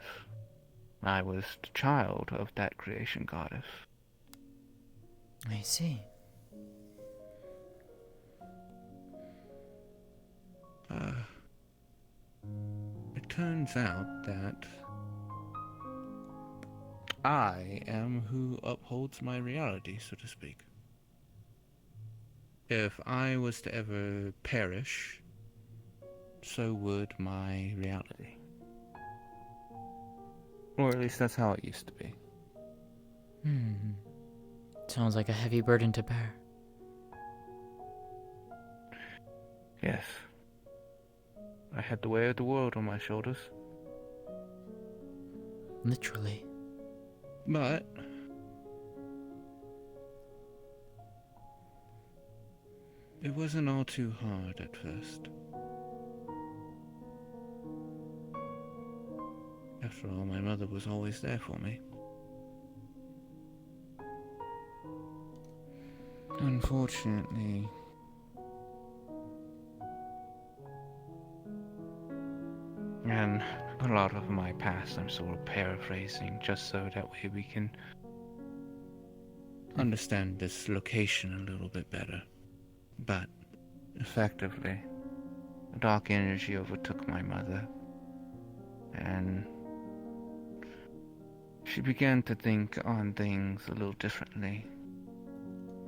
I was the child of that creation goddess. I see. It turns out that I am who upholds my reality, so to speak. If I was to ever perish, so would my reality. Or at least that's how it used to be. Sounds like a heavy burden to bear. Yes. I had the weight of the world on my shoulders. Literally. But it wasn't all too hard at first. After all, my mother was always there for me. Unfortunately, and a lot of my past I'm sort of paraphrasing just so that way we can understand this location a little bit better. But effectively, a dark energy overtook my mother, and she began to think on things a little differently.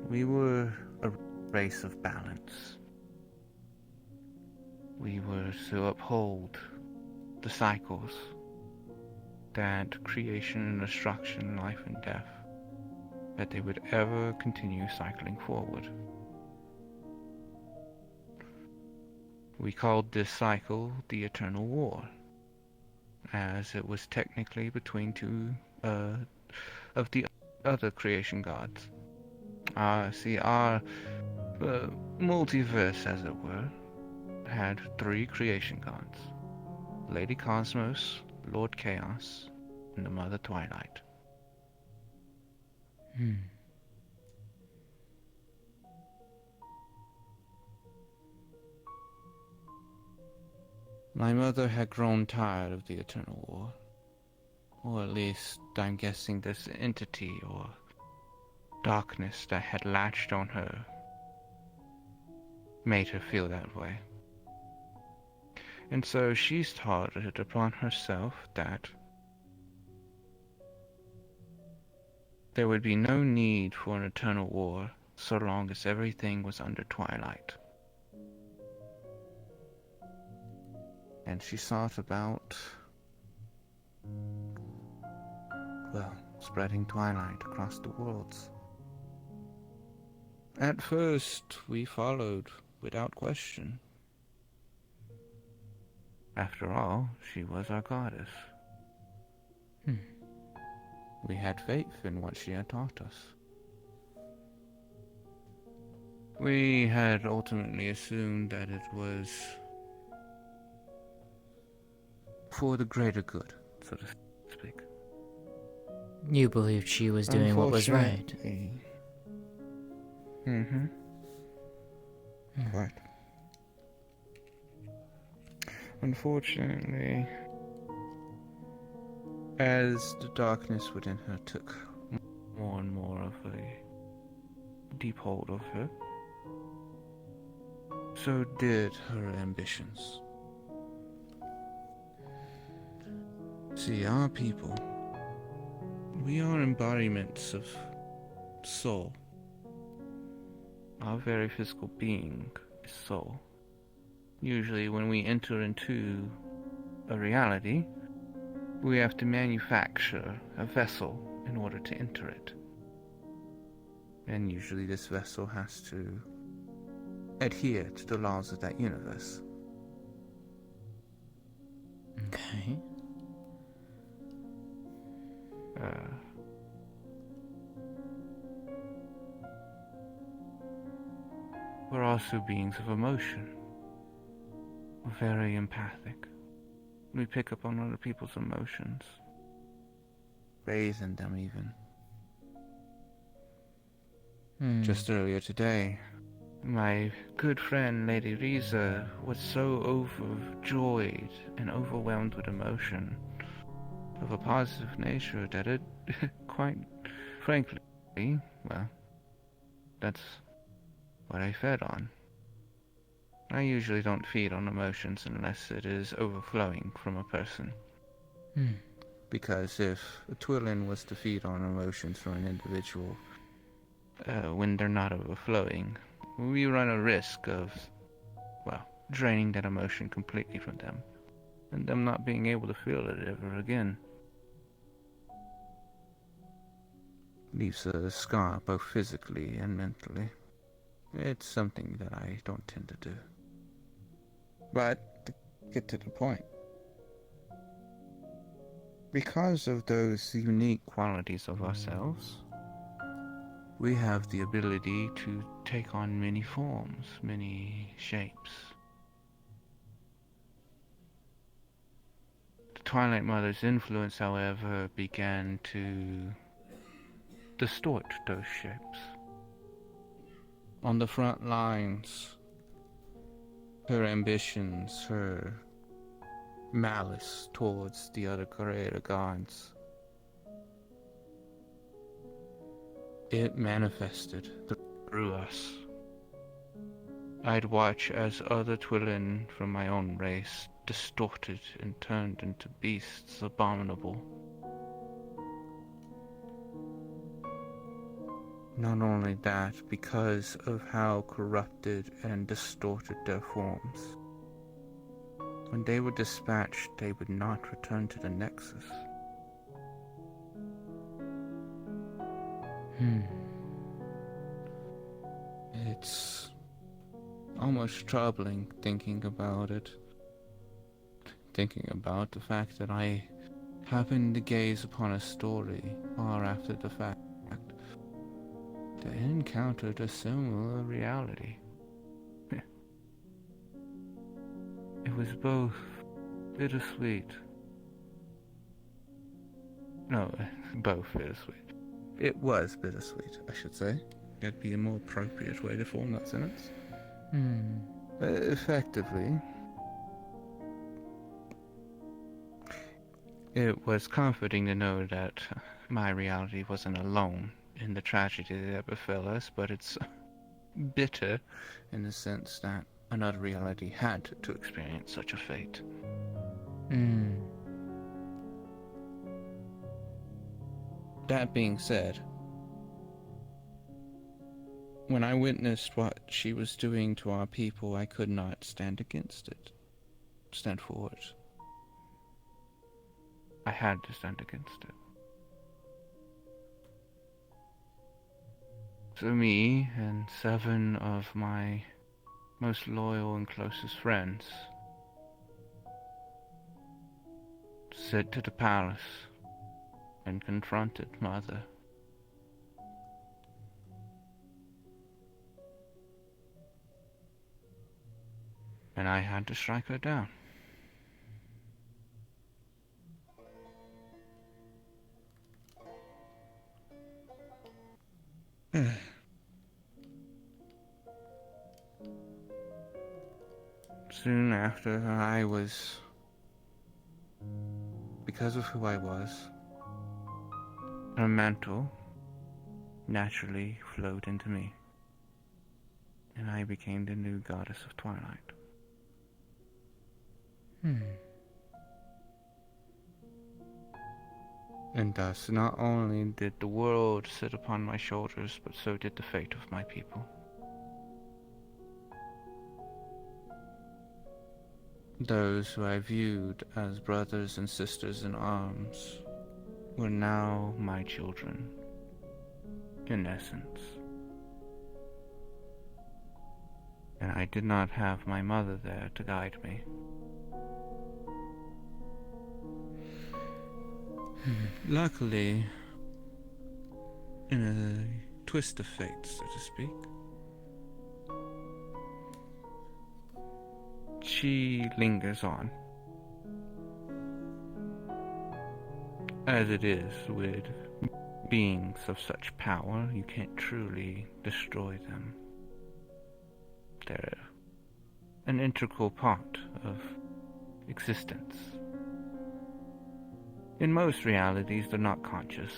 We were a race of balance. We were to uphold the cycles that creation and destruction, life and death, that they would ever continue cycling forward. We called this cycle the Eternal War, as it was technically between two of the other creation gods. See, our multiverse, as it were, had three creation gods: Lady Cosmos, Lord Chaos, and the Mother Twilight. My mother had grown tired of the Eternal War. Or at least, I'm guessing this entity or darkness that had latched on her made her feel that way. And so she started it upon herself that there would be no need for an eternal war so long as everything was under twilight. And she thought about, well, spreading twilight across the worlds. At first, we followed without question. After all, she was our goddess. We had faith in what she had taught us. We had ultimately assumed that it was for the greater good, so to speak. You believed she was doing what was right. Right. Unfortunately, as the darkness within her took more and more of a deep hold of her, so did her ambitions. See, our people, we are embodiments of soul. Our very physical being is soul. Usually when we enter into a reality, we have to manufacture a vessel in order to enter it. And usually this vessel has to adhere to the laws of that universe. Okay. We're also beings of emotion. We're very empathic. We pick up on other people's emotions. Bathe in them even. Just earlier today, my good friend Lady Riza was so overjoyed and overwhelmed with emotion of a positive nature that it, quite frankly, well, that's what I fed on. I usually don't feed on emotions unless it is overflowing from a person. Because if a Twillin was to feed on emotions from an individual, when they're not overflowing, we run a risk of, well, draining that emotion completely from them, and them not being able to feel it ever again. Leaves a scar both physically and mentally. It's something that I don't tend to do. But, to get to the point, because of those unique qualities of ourselves, we have the ability to take on many forms, many shapes. The Twilight Mother's influence, however, began to distort those shapes. On the front lines, her ambitions, her malice towards the other creator gods, it manifested through us. I'd watch as other Twilin from my own race distorted and turned into beasts abominable. Not only that, because of how corrupted and distorted their forms, when they were dispatched, they would not return to the Nexus. It's almost troubling thinking about it. Thinking about the fact that I happened to gaze upon a story far after the fact that encountered a similar reality. It was both bittersweet. No, both bittersweet. It was bittersweet, I should say. That'd be a more appropriate way to form that sentence. Effectively, it was comforting to know that my reality wasn't alone in the tragedy that befell us, but it's bitter in the sense that another reality had to experience such a fate. That being said, when I witnessed what she was doing to our people, I could not stand against it. Stand for it. I had to stand against it. So me and 7 of my most loyal and closest friends set to the palace and confronted Mother. And I had to strike her down. Soon after, because of who I was, her mantle naturally flowed into me, and I became the new goddess of Twilight. And thus, not only did the world sit upon my shoulders, but so did the fate of my people. Those who I viewed as brothers and sisters in arms were now my children, in essence. And I did not have my mother there to guide me. Luckily, in a twist of fate, so to speak, she lingers on. As it is with beings of such power, you can't truly destroy them. They're an integral part of existence. In most realities, they're not conscious.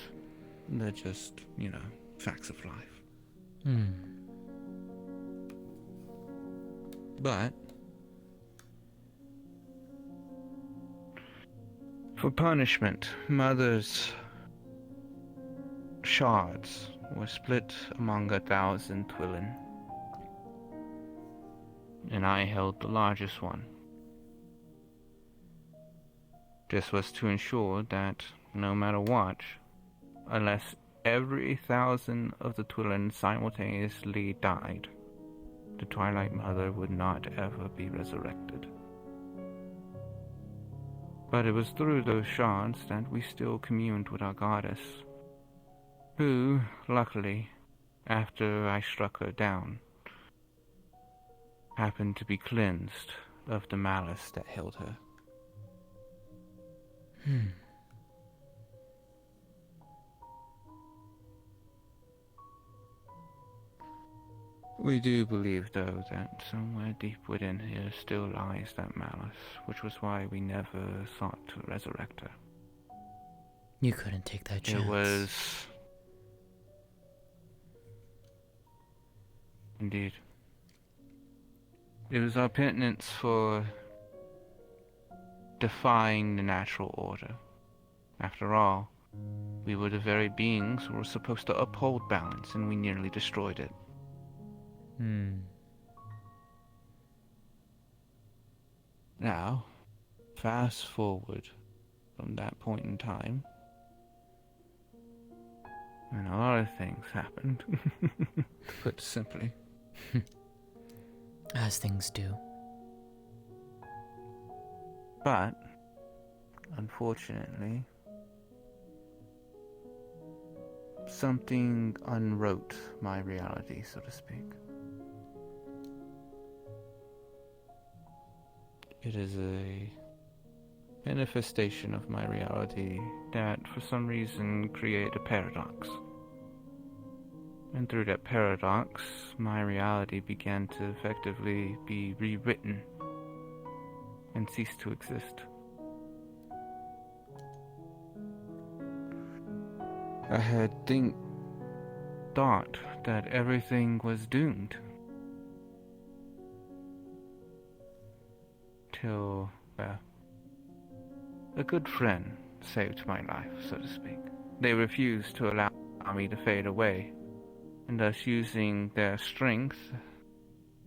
They're just, facts of life. But for punishment, Mother's shards were split among 1,000 Twilin, and I held the largest one. This was to ensure that, no matter what, unless every 1,000 of the Twilin simultaneously died, the Twilight Mother would not ever be resurrected. But it was through those shards that we still communed with our goddess, who, luckily, after I struck her down, happened to be cleansed of the malice that held her. We do believe, though, that somewhere deep within here still lies that malice, which was why we never sought to resurrect her. You couldn't take that chance. It was... Indeed. It was our penitence for defying the natural order. After all, we were the very beings who were supposed to uphold balance, and we nearly destroyed it. Now, fast forward from that point in time, and a lot of things happened, to put it simply. As things do. But, unfortunately, something unwrote my reality, so to speak. It is a manifestation of my reality that, for some reason, created a paradox. And through that paradox, my reality began to effectively be rewritten and cease to exist. I had thought that everything was doomed. Till, well, a good friend saved my life, so to speak. They refused to allow me to fade away, and thus using their strength,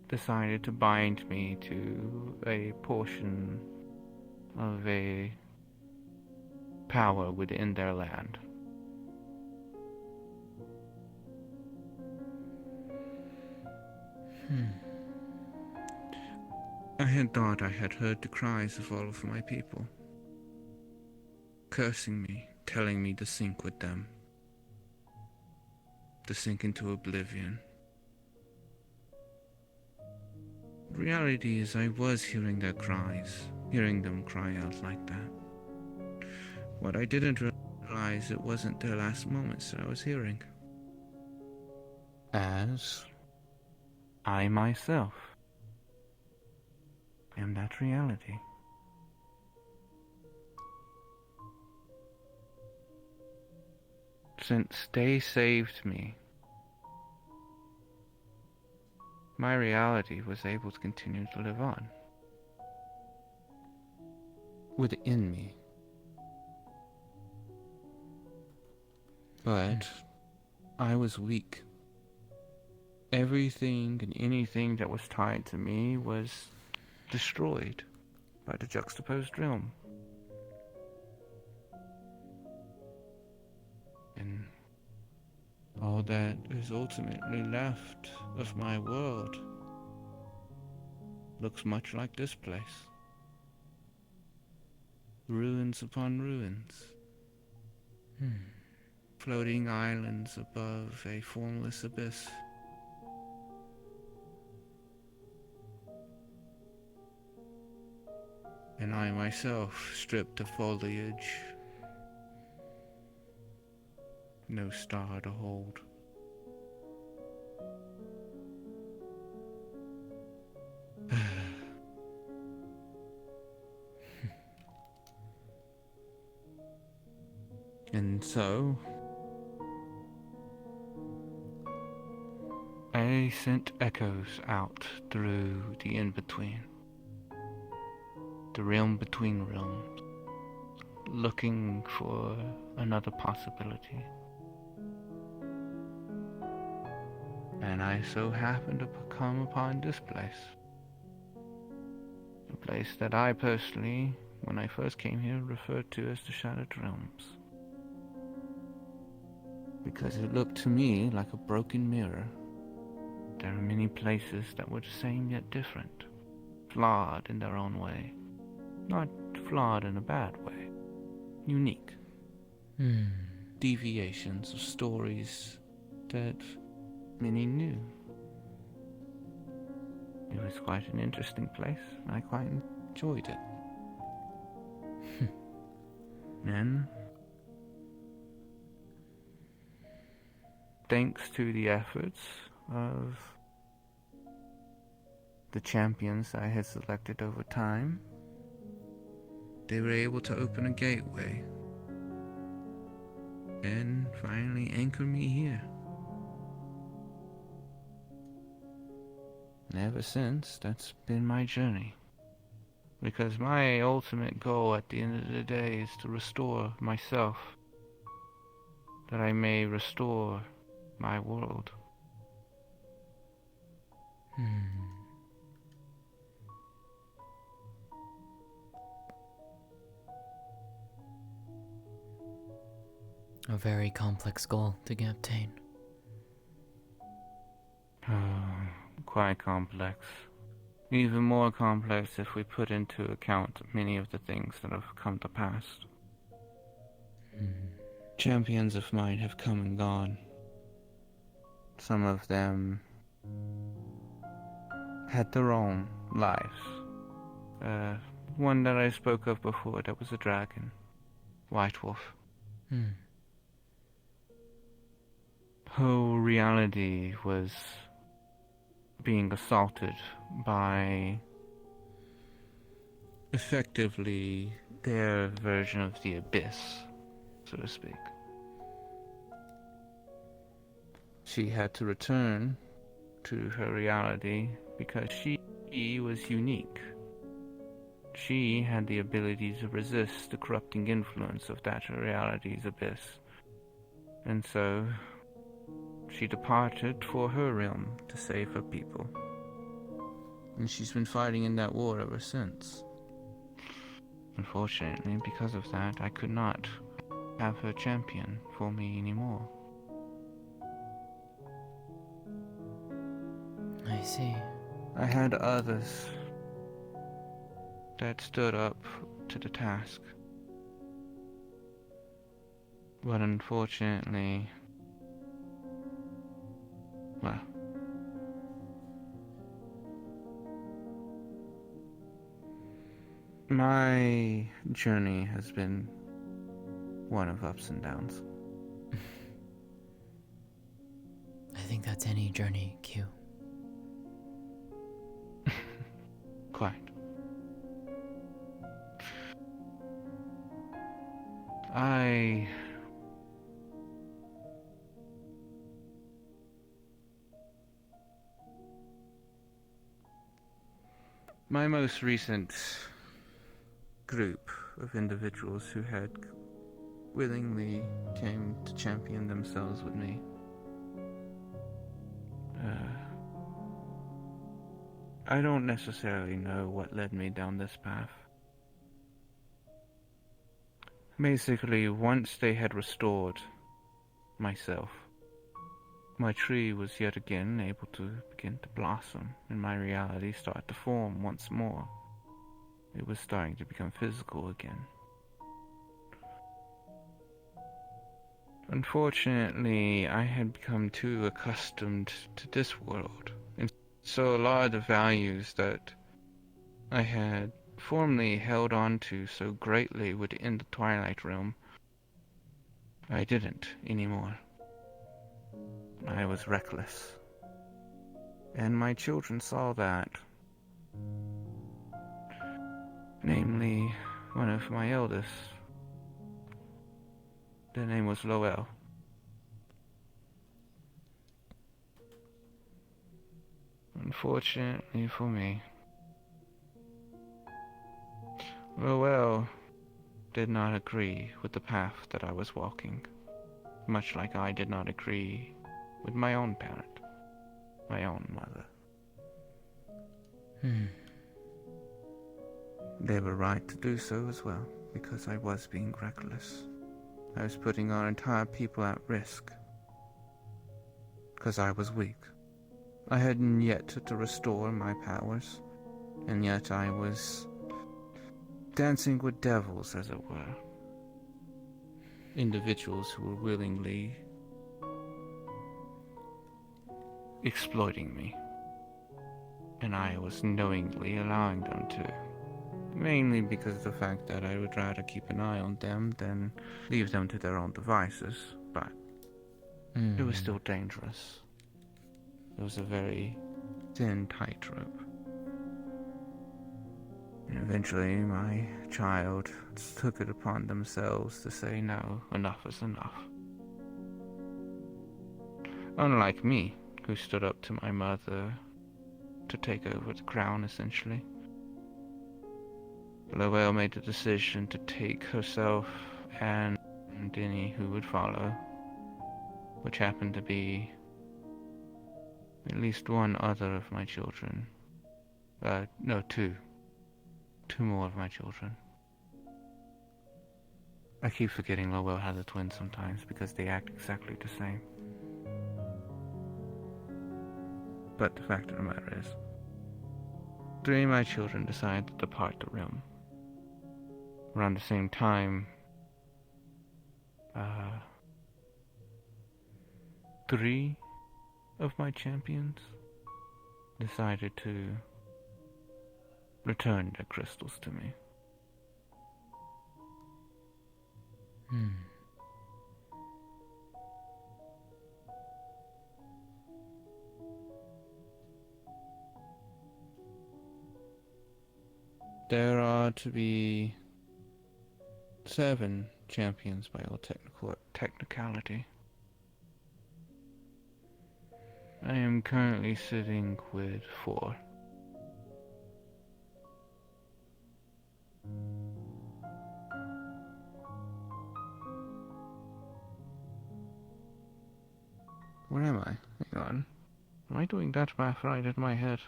decided to bind me to a portion of a power within their land. I had thought I had heard the cries of all of my people, cursing me, telling me to sink with them, to sink into oblivion. Reality is, I was hearing their cries, hearing them cry out like that. What I didn't realize, it wasn't their last moments that I was hearing. As I myself am that reality. Since they saved me, my reality was able to continue to live on within me. But I was weak. Everything and anything that was tied to me was destroyed by the juxtaposed realm. And all that is ultimately left of my world looks much like this place. Ruins upon ruins. Floating islands above a formless abyss. And I myself stripped of foliage. No star to hold. And so, I sent echoes out through the in-between. The realm between realms, looking for another possibility. And I so happened to come upon this place. A place that I personally, when I first came here, referred to as the Shattered Realms. Because it looked to me like a broken mirror. There are many places that were the same yet different, flawed in their own way. Not flawed in a bad way. Unique. Deviations of stories that many knew. It was quite an interesting place. I quite enjoyed it. And thanks to the efforts of the champions I had selected over time, they were able to open a gateway and finally anchor me here. And ever since, that's been my journey. Because my ultimate goal at the end of the day is to restore myself. That I may restore my world. A very complex goal to obtain. Quite complex. Even more complex if we put into account many of the things that have come to pass. Champions of mine have come and gone. Some of them had their own lives. One that I spoke of before, that was a dragon. White Wolf. Whole reality was being assaulted by effectively their version of the abyss, so to speak. She had to return to her reality because she was unique. She had the ability to resist the corrupting influence of that reality's abyss. And so she departed for her realm to save her people. And she's been fighting in that war ever since. Unfortunately, because of that, I could not have her champion for me anymore. I see. I had others that stood up to the task. But unfortunately, well, my journey has been one of ups and downs. I think that's any journey, Kyou. Quite. My most recent group of individuals who had willingly came to champion themselves with me. I don't necessarily know what led me down this path. Basically, once they had restored myself, my tree was yet again able to begin to blossom, and my reality started to form once more. It was starting to become physical again. Unfortunately, I had become too accustomed to this world, and so a lot of the values that I had formerly held on to so greatly within the Twilight Realm, I didn't anymore. I was reckless. And my children saw that. Namely, one of my eldest. Their name was Lowell. Unfortunately for me, Lowell did not agree with the path that I was walking, much like I did not agree with my own parent, my own mother. They were right to do so as well, because I was being reckless. I was putting our entire people at risk, because I was weak. I hadn't yet to restore my powers, and yet I was dancing with devils, as it were. Individuals who were willingly exploiting me, and I was knowingly allowing them to. Mainly because of the fact that I would rather keep an eye on them than leave them to their own devices, but it was still dangerous. It was a very thin tightrope. And eventually my child took it upon themselves to say, no, enough is enough. Unlike me, who stood up to my mother to take over the crown, essentially. Lowell made the decision to take herself and any who would follow, which happened to be at least one other of my children. No, two. Two more of my children. I keep forgetting Lowell has a twin sometimes because they act exactly the same. But the fact of the matter is, three of my children decided to depart the realm. Around the same time, three of my champions decided to return their crystals to me. There are to be 7 champions by all technicality. I am currently sitting with 4. Where am I? Hang on. Am I doing that math right in my head?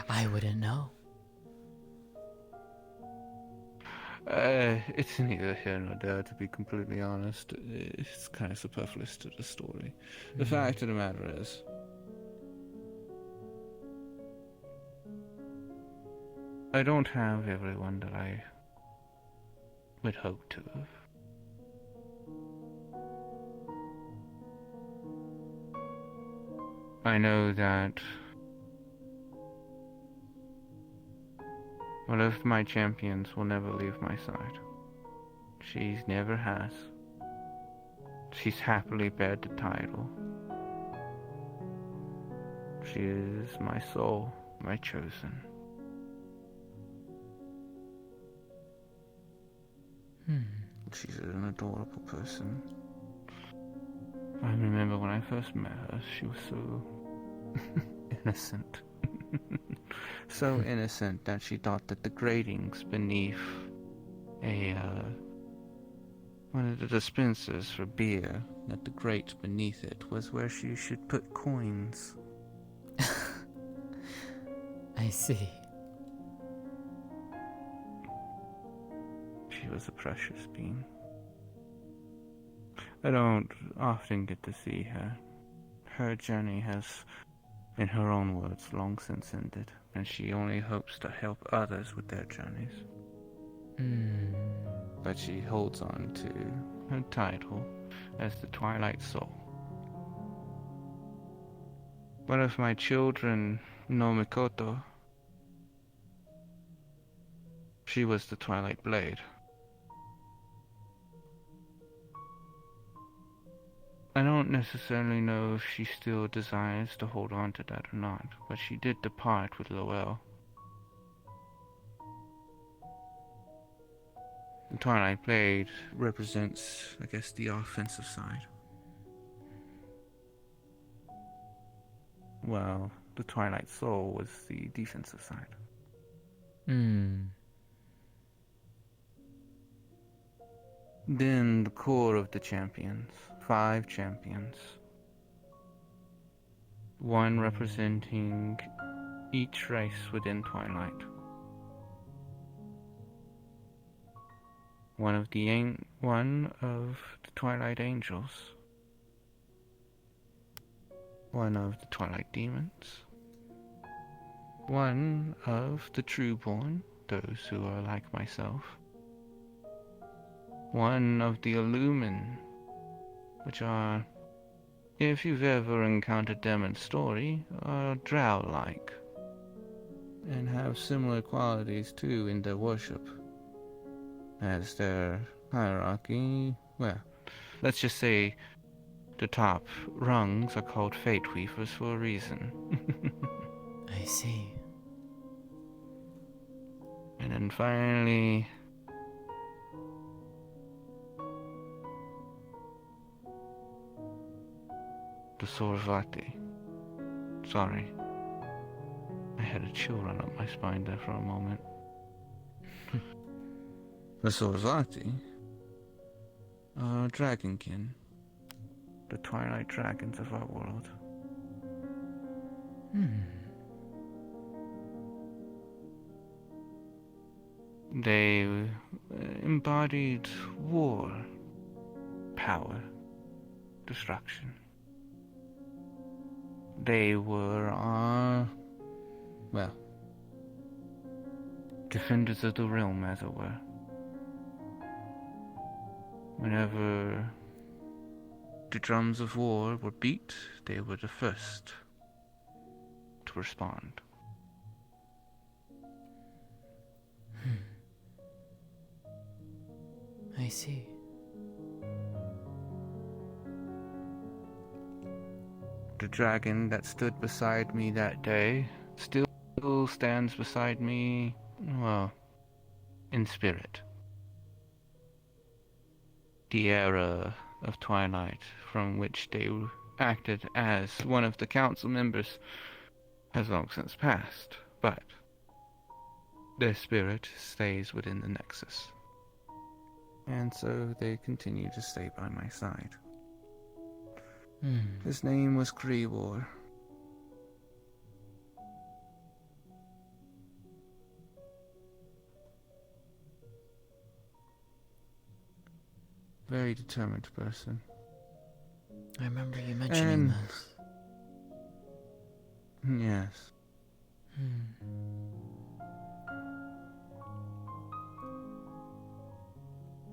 I wouldn't know. It's neither here nor there, to be completely honest. It's kind of superfluous to the story. The fact of the matter is, I don't have everyone that I would hope to have. I know that one of my champions will never leave my side. She never has. She's happily bared the title. She is my soul, my chosen. She's an adorable person. I remember when I first met her, she was so innocent. So innocent that she thought that the gratings beneath one of the dispensers for beer, that the grate beneath it was where she should put coins. I see. She was a precious being. I don't often get to see her. Her journey has, in her own words, long since ended, and she only hopes to help others with their journeys. But she holds on to her title as the Twilight Soul. One of my children, Nomikoto, she was the Twilight Blade. I don't necessarily know if she still desires to hold on to that or not, but she did depart with Lowell. The Twilight Blade represents, I guess, the offensive side. Well, the Twilight Soul was the defensive side. Then the core of the champions. 5 champions. One representing each race within Twilight. One of the Twilight Angels. One of the Twilight Demons. One of the Trueborn, those who are like myself. One of the Illumin, which are, if you've ever encountered them in story, are drow-like, and have similar qualities too in their worship. As their hierarchy, well, let's just say the top rungs are called Fate Weavers for a reason. I see. And then finally, The Sorvati. Sorry. I had a chill run up my spine there for a moment. The Sorvati are dragonkin. The twilight dragons of our world. They embodied war, power, destruction. They were well, defenders of the realm, as it were. Whenever the drums of war were beat, they were the first to respond. I see. The dragon that stood beside me that day still stands beside me, well, in spirit. The era of Twilight from which they acted as one of the council members has long since passed, but their spirit stays within the Nexus. And so they continue to stay by my side. His name was Krewar. Very determined person. I remember you mentioning this. Yes.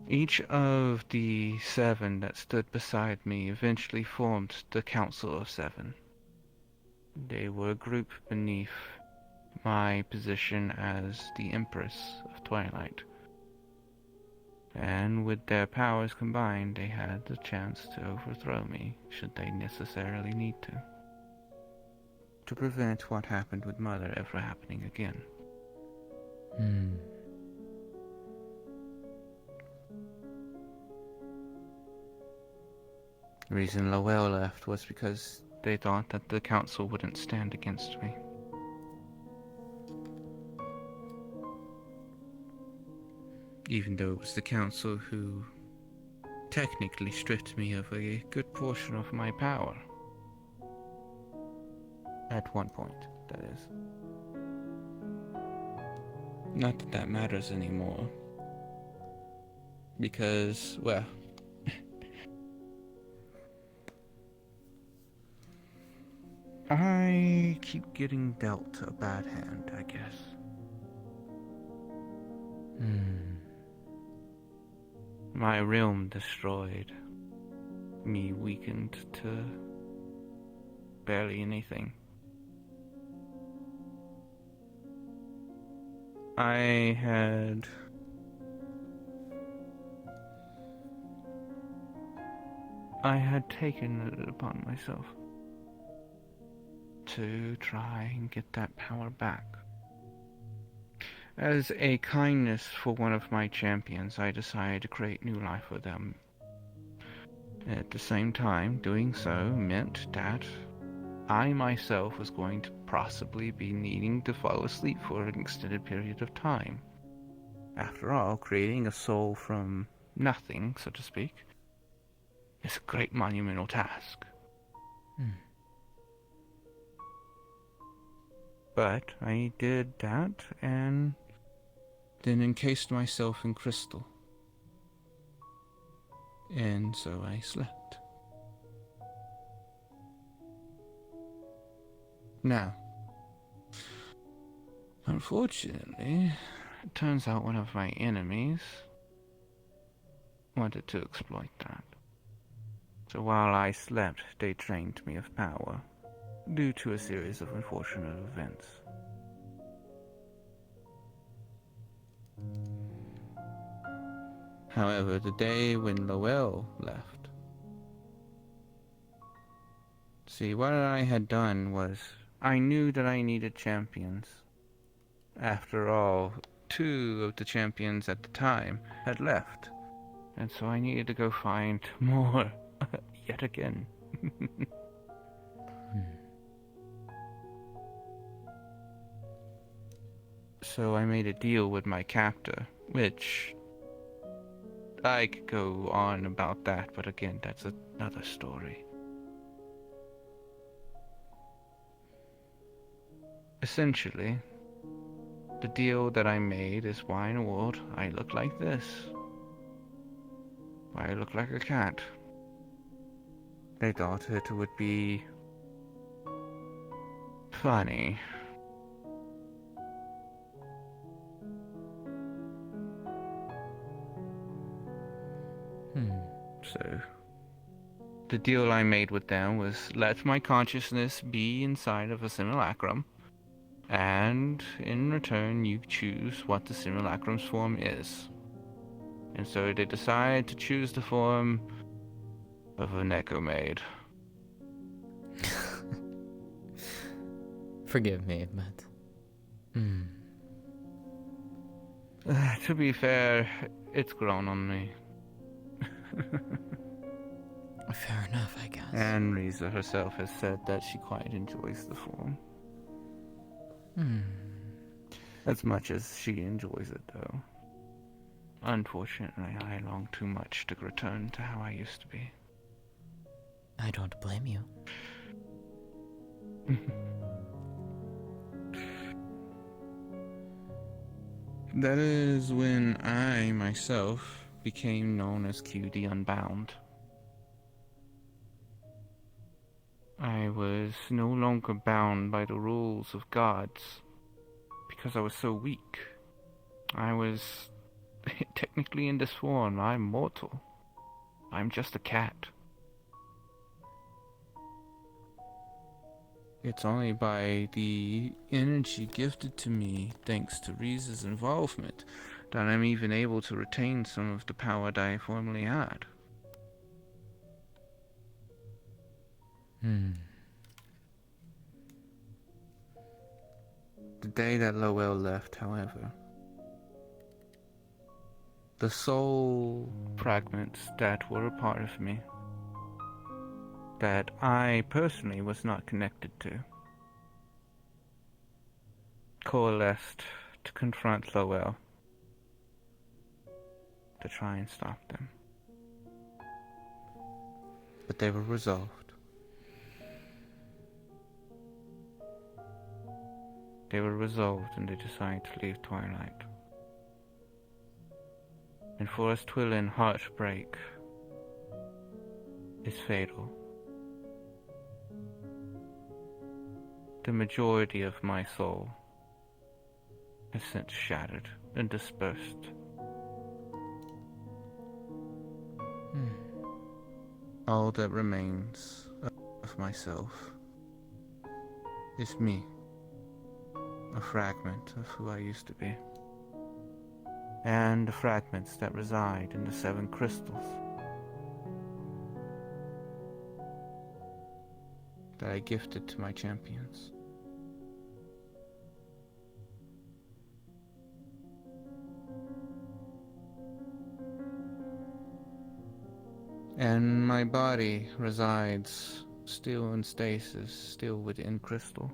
Each of the 7 that stood beside me eventually formed the Council of 7. They were a group beneath my position as the Empress of Twilight. And with their powers combined, they had the chance to overthrow me, should they necessarily need to prevent what happened with Mother ever happening again. The reason Lowell left was because they thought that the council wouldn't stand against me. Even though it was the council who technically stripped me of a good portion of my power. At one point, that is. Not that that matters anymore. Because, well... I keep getting dealt a bad hand, I guess. My realm destroyed. Me weakened to barely anything. I had taken it upon myself to try and get that power back. As a kindness for one of my champions, I decided to create new life for them. At the same time, doing so meant that I myself was going to possibly be needing to fall asleep for an extended period of time. After all, creating a soul from nothing, so to speak, is a great monumental task. But I did that, and then encased myself in crystal. And so I slept. Now, unfortunately, it turns out one of my enemies wanted to exploit that. So while I slept, they drained me of power, due to a series of unfortunate events. However, the day when Lowell left, see, what I had done was, I knew that I needed champions. After all, 2 of the champions at the time had left, and so I needed to go find more, yet again. so I made a deal with my captor, which I could go on about that, but again, that's another story. Essentially, the deal that I made is why in the world I look like this. Why I look like a cat. They thought it would be funny. So, the deal I made with them was let my consciousness be inside of a simulacrum, and in return you choose what the simulacrum's form is. And so they decided to choose the form of a Neko maid. Forgive me, but... To be fair, it's grown on me. Fair enough, I guess. And Riza herself has said that she quite enjoys the form. As much as she enjoys it, though. Unfortunately, I long too much to return to how I used to be. I don't blame you. That is when I, myself, became known as Kyou the Unbound. I was no longer bound by the rules of gods, because I was so weak. I was technically in this form. I'm mortal. I'm just a cat. It's only by the energy gifted to me, thanks to Riza's involvement, that I'm even able to retain some of the power that I formerly had. The day that Lowell left, however, the soul fragments that were a part of me, that I personally was not connected to, coalesced to confront Lowell, to try and stop them. But they were resolved. They were resolved and they decided to leave Twilight. And for us Twillin, heartbreak is fatal. The majority of my soul has since shattered and dispersed. All that remains of myself is me, a fragment of who I used to be, and the fragments that reside in the 7 crystals that I gifted to my champions. And my body resides still in stasis, still within crystal.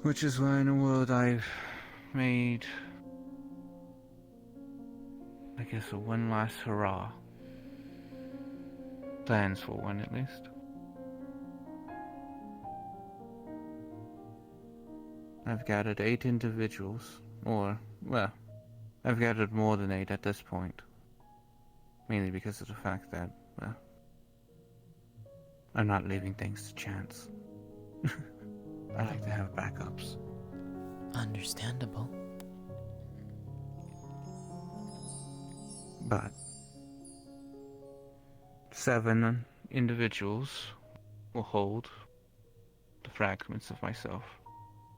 Which is why in the world I've made, I guess, a one last hurrah. Plans for one, at least. I've gathered 8 individuals, or, well, I've gathered more than 8 at this point. Mainly because of the fact that, well, I'm not leaving things to chance. I like to have backups. Understandable. But 7 individuals will hold the fragments of myself,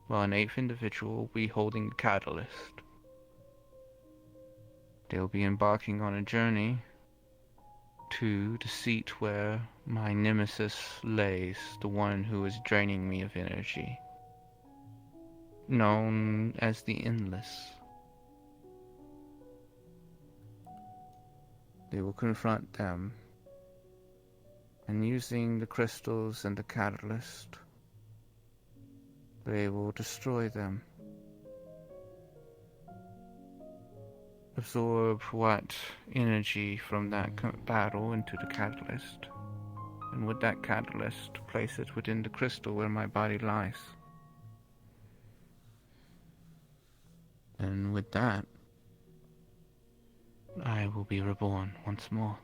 while an 8th individual will be holding the catalyst. They'll be embarking on a journey to the seat where my nemesis lays, the one who is draining me of energy, known as the Endless. They will confront them, and using the crystals and the catalyst, they will destroy them. Absorb what energy from that battle into the catalyst, and with that catalyst, place it within the crystal where my body lies. And with that, I will be reborn once more.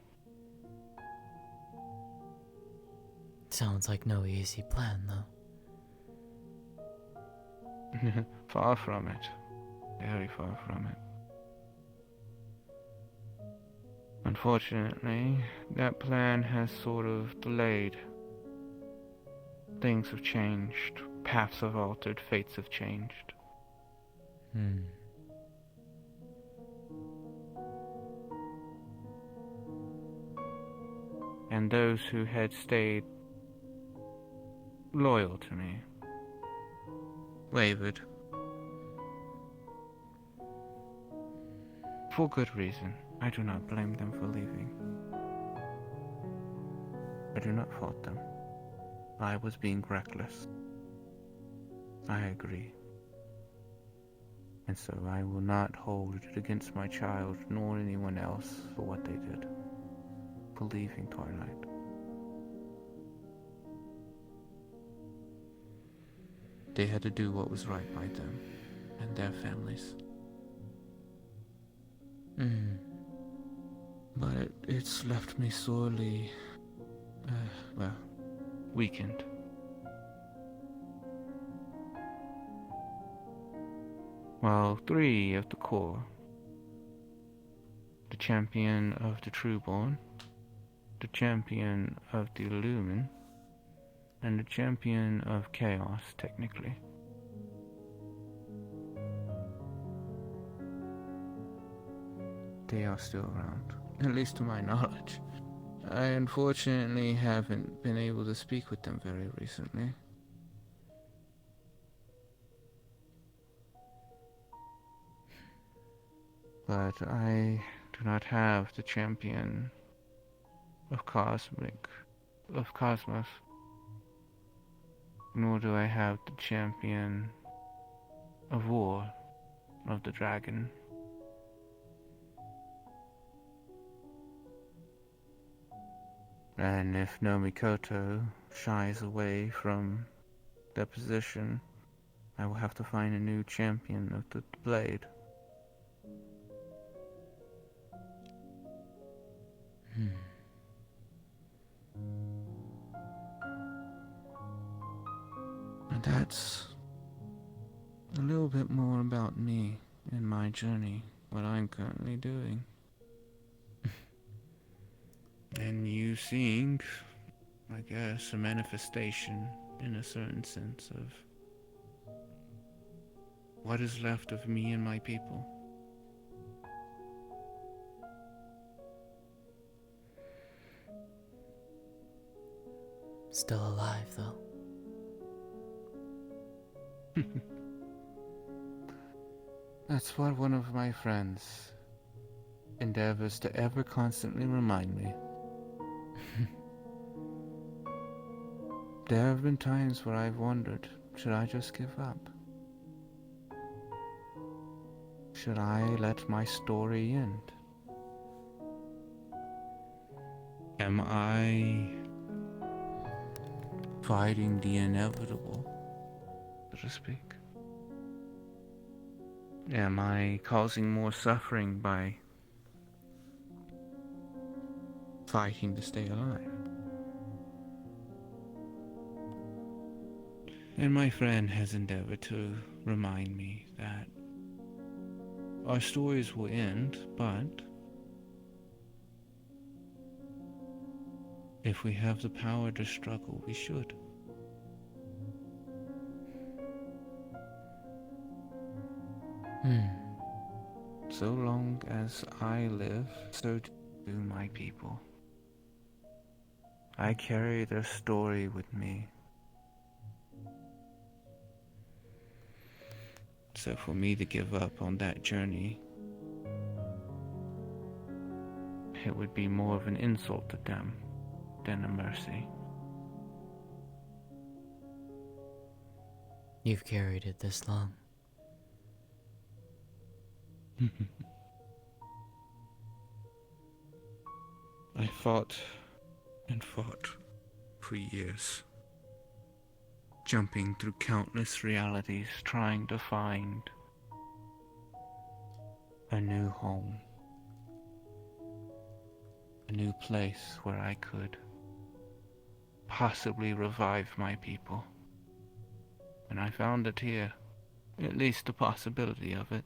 Sounds like no easy plan, though. Far from it. Very far from it. Unfortunately, that plan has sort of delayed. Things have changed. Paths have altered. Fates have changed. And those who had stayed loyal to me wavered. For good reason. I do not blame them for leaving. I do not fault them. I was being reckless. I agree. And so I will not hold it against my child nor anyone else for what they did. For leaving Twilight. They had to do what was right by them and their families. But it's left me sorely, weakened. While 3 of the core, the champion of the Trueborn, the champion of the Illumin, and the champion of Chaos, technically. They are still around, at least to my knowledge. I unfortunately haven't been able to speak with them very recently. But I do not have the champion of Cosmos, nor do I have the champion of War, of the Dragon. And if Nomikoto shies away from their position, I will have to find a new champion of the Blade. And that's a little bit more about me and my journey, what I'm currently doing. And you seeing, I guess, a manifestation in a certain sense of what is left of me and my people. Still alive, though. That's what one of my friends endeavors to ever constantly remind me. There have been times where I've wondered, should I just give up? Should I let my story end? Am I fighting the inevitable, so to speak? Am I causing more suffering by fighting to stay alive? And my friend has endeavored to remind me that our stories will end, but if we have the power to struggle, we should. So long as I live, so do my people. I carry their story with me. So for me to give up on that journey, it would be more of an insult to them than a mercy. You've carried it this long. I fought and fought for years, jumping through countless realities, trying to find a new home, a new place where I could possibly revive my people. And I found it here, at least the possibility of it.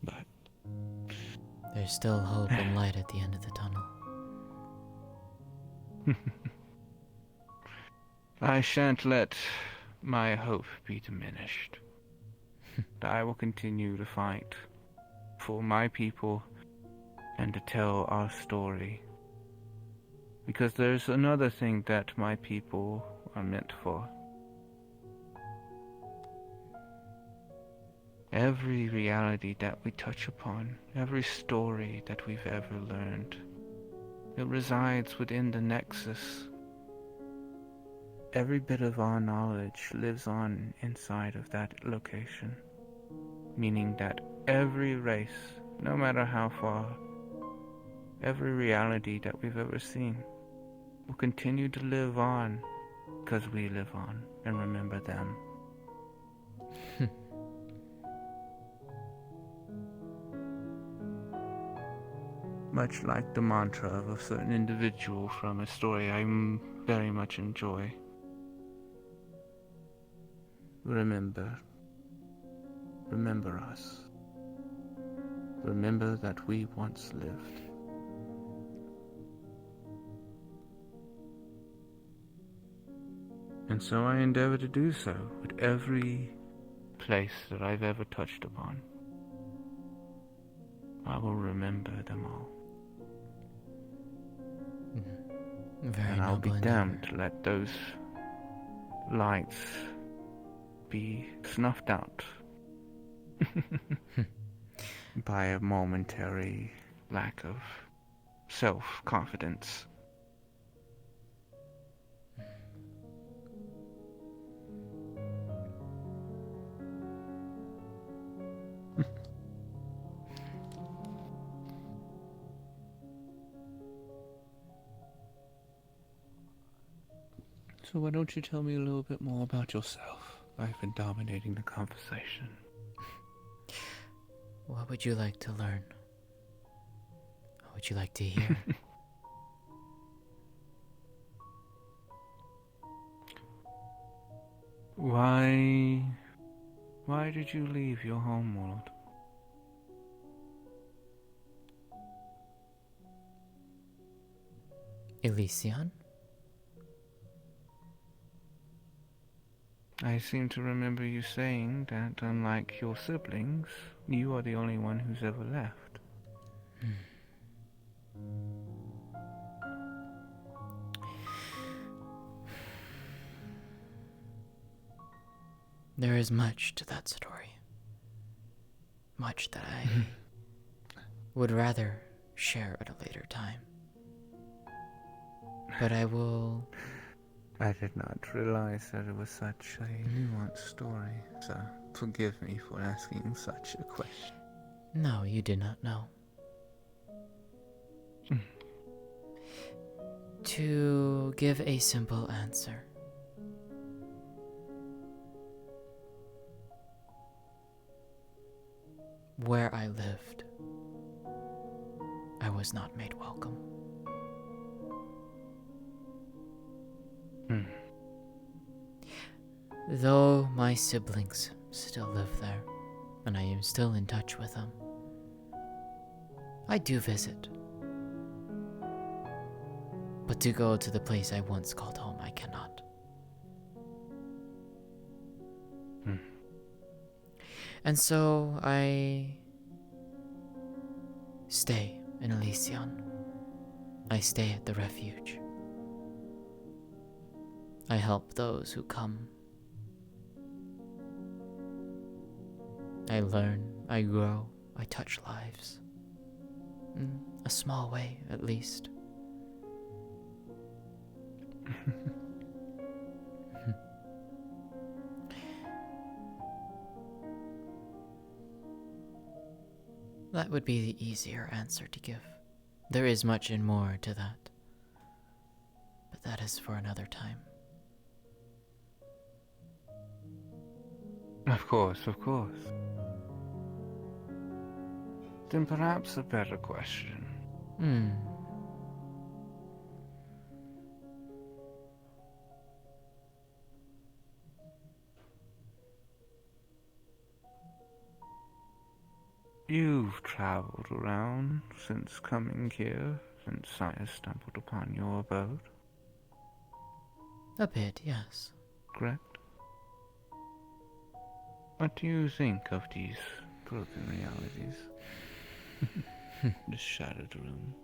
But there's still hope and light at the end of the tunnel. I shan't let my hope be diminished. I will continue to fight for my people and to tell our story. Because there's another thing that my people are meant for. Every reality that we touch upon, every story that we've ever learned, it resides within the nexus. Every bit of our knowledge lives on inside of that location, meaning that every race, no matter how far, every reality that we've ever seen will continue to live on because we live on and remember them. Much like the mantra of a certain individual from a story I very much enjoy. Remember. Remember us. Remember that we once lived. And so I endeavor to do so with every place that I've ever touched upon. I will remember them all. Very and I'll be noble damned to let those lights be snuffed out by a momentary lack of self-confidence. So why don't you tell me a little bit more about yourself? I've been dominating the conversation. What would you like to learn? What would you like to hear? Why did you leave your homeworld? Elysion? I seem to remember you saying that, unlike your siblings, you are the only one who's ever left. There is much to that story. Much that I would rather share at a later time. But I will... I did not realize that it was such a nuanced story, so forgive me for asking such a question. No, you did not know. To give a simple answer. Where I lived, I was not made welcome. Though my siblings still live there, and I am still in touch with them, I do visit. But to go to the place I once called home, I cannot. And so I stay in Elysion. I stay at the refuge. I help those who come. I learn, I grow, I touch lives. In a small way, at least. That would be the easier answer to give. There is much and more to that. But that is for another time. Of course, of course. Then perhaps a better question. You've traveled around since coming here, since I stumbled upon your abode. A bit, yes. Correct? What do you think of these broken realities? The shattered room.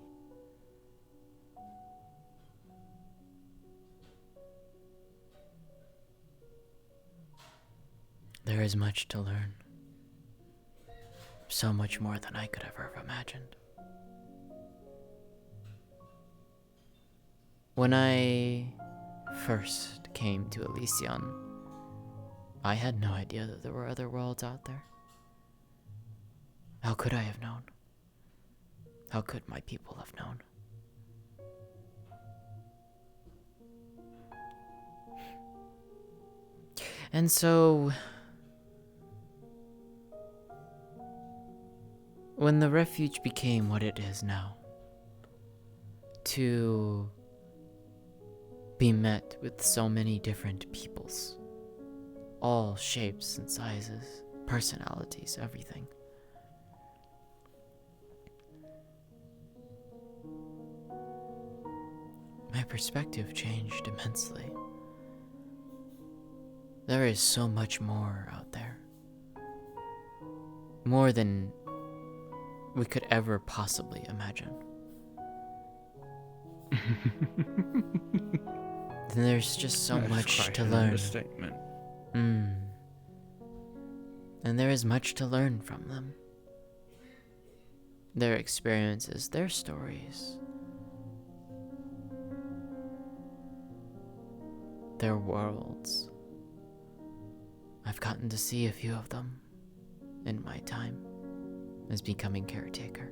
There is much to learn. So much more than I could ever have imagined. When I first came to Elysion, I had no idea that there were other worlds out there. How could I have known? How could my people have known? And so, when the refuge became what it is now, to be met with so many different peoples, all shapes and sizes, personalities, everything. My perspective changed immensely. There is so much more out there. More than we could ever possibly imagine. There's just so much to learn. Understatement. And there is much to learn from them. Their experiences, their stories, their worlds. I've gotten to see a few of them in my time as becoming caretaker.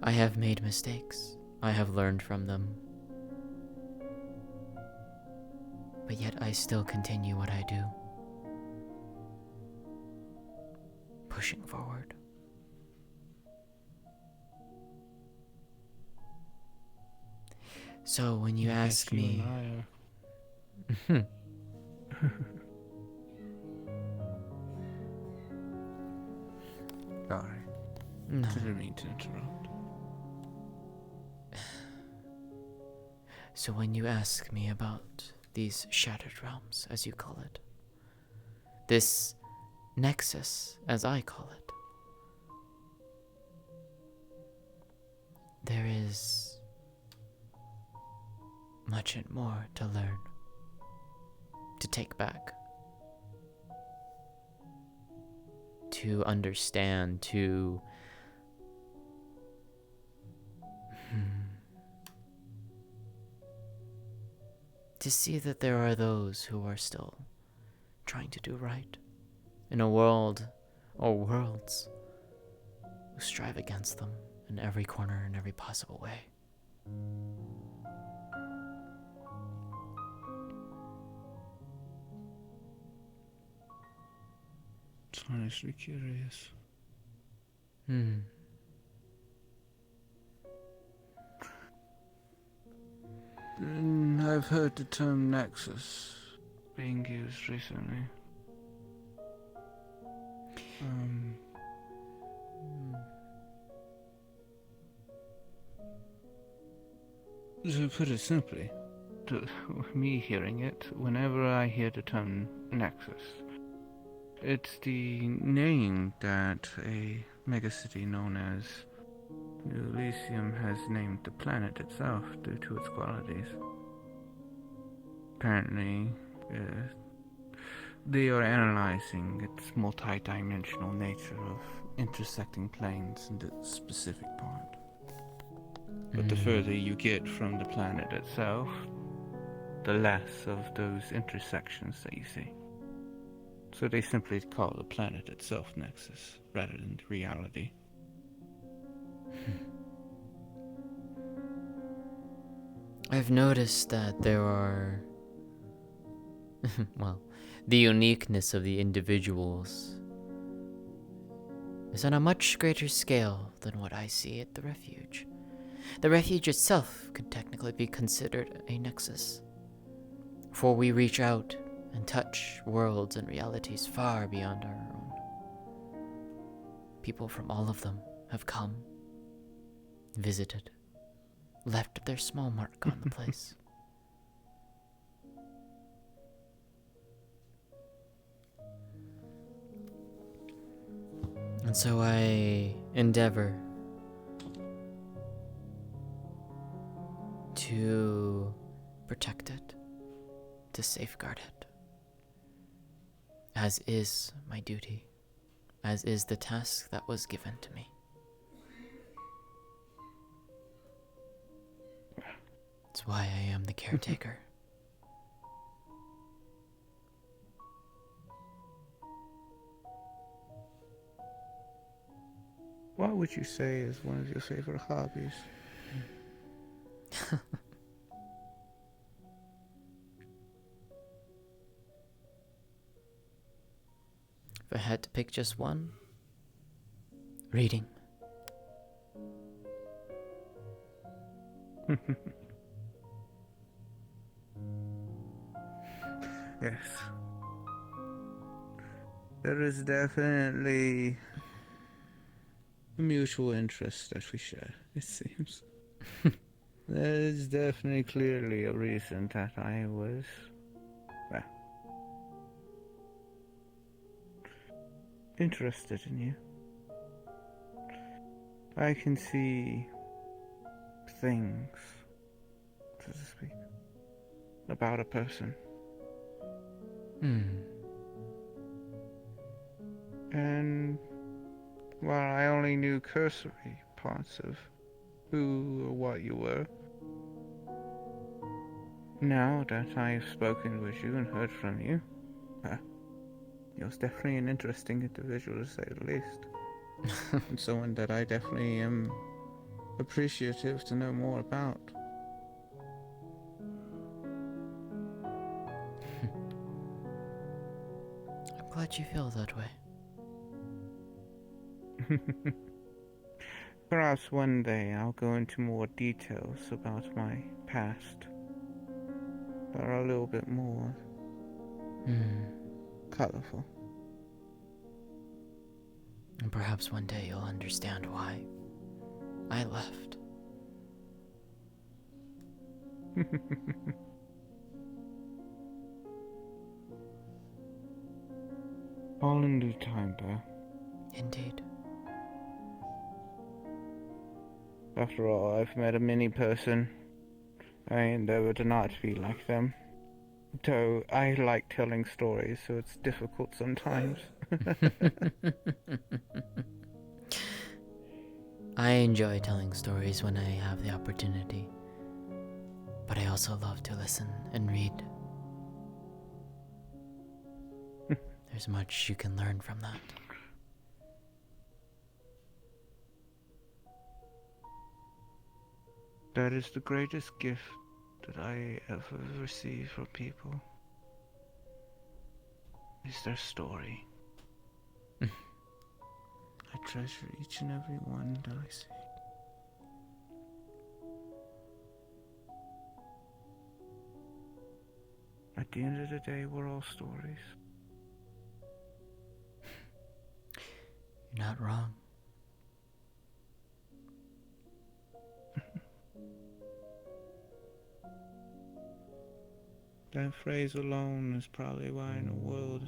I have made mistakes. I have learned from them. But yet I still continue what I do. Pushing forward. So when you ask me... Sorry. No. Didn't mean to interrupt. So when you ask me about these shattered realms, as you call it, this nexus, as I call it, there is much and more to learn, to take back, to understand, to see that there are those who are still trying to do right in a world or worlds who strive against them in every corner in every possible way. It's honestly curious. I've heard the term Nexus being used recently. To put it simply, to me hearing it, whenever I hear the term Nexus, it's the name that a megacity known as Elysium has named the planet itself due to its qualities. Apparently, They are analyzing its multi-dimensional nature of intersecting planes and its specific part. But the further you get from the planet itself, the less of those intersections that you see. So they simply call the planet itself Nexus, rather than reality. I've noticed that there are... well, the uniqueness of the individuals is on a much greater scale than what I see at the refuge. The refuge itself could technically be considered a nexus, for we reach out and touch worlds and realities far beyond our own. People from all of them have come, visited, left their small mark on the place. And so I endeavor to protect it, to safeguard it, as is my duty, as is the task that was given to me. That's why I am the caretaker. What would you say is one of your favorite hobbies? If I had to pick just one, reading. Yes. There is definitely a mutual interest that we share, it seems. There is definitely clearly a reason that I was, well, interested in you. I can see things, so to speak, about a person. And while I only knew cursory parts of who or what you were, now that I've spoken with you and heard from you, you're definitely an interesting individual, to say the least. And someone that I definitely am appreciative to know more about. I'm glad you feel that way. Perhaps one day I'll go into more details about my past that are a little bit more colorful. And perhaps one day you'll understand why I left. All in due time, Bear. Indeed. After all, I've met a mini person. I endeavor to not be like them. Though I like telling stories, so it's difficult sometimes. I enjoy telling stories when I have the opportunity, but I also love to listen and read. There's much you can learn from that. That is the greatest gift that I ever received from people. Is their story. I treasure each and every one that I see. At the end of the day, we're all stories. You're not wrong. That phrase alone is probably why in the world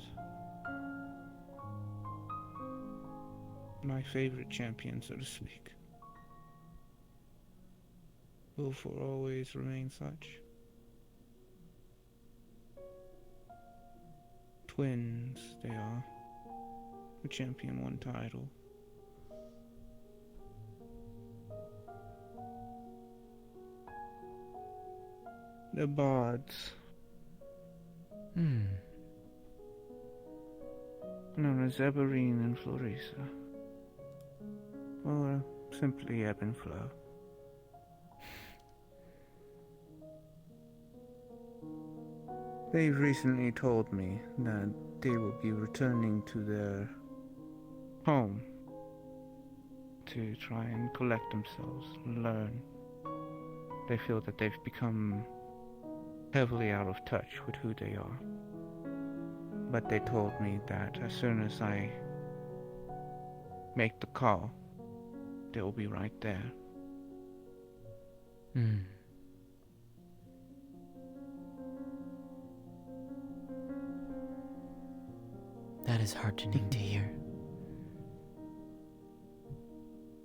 my favorite champion, so to speak, will for always remain such. twins, they are. The champion one title. The bards. Known as Eberine and Florisa. Or simply Ebb and Flow. They've recently told me that they will be returning to their home to try and collect themselves, learn. They feel that they've become heavily out of touch with who they are. But they told me that as soon as I make the call, they'll be right there. That is heartening to hear.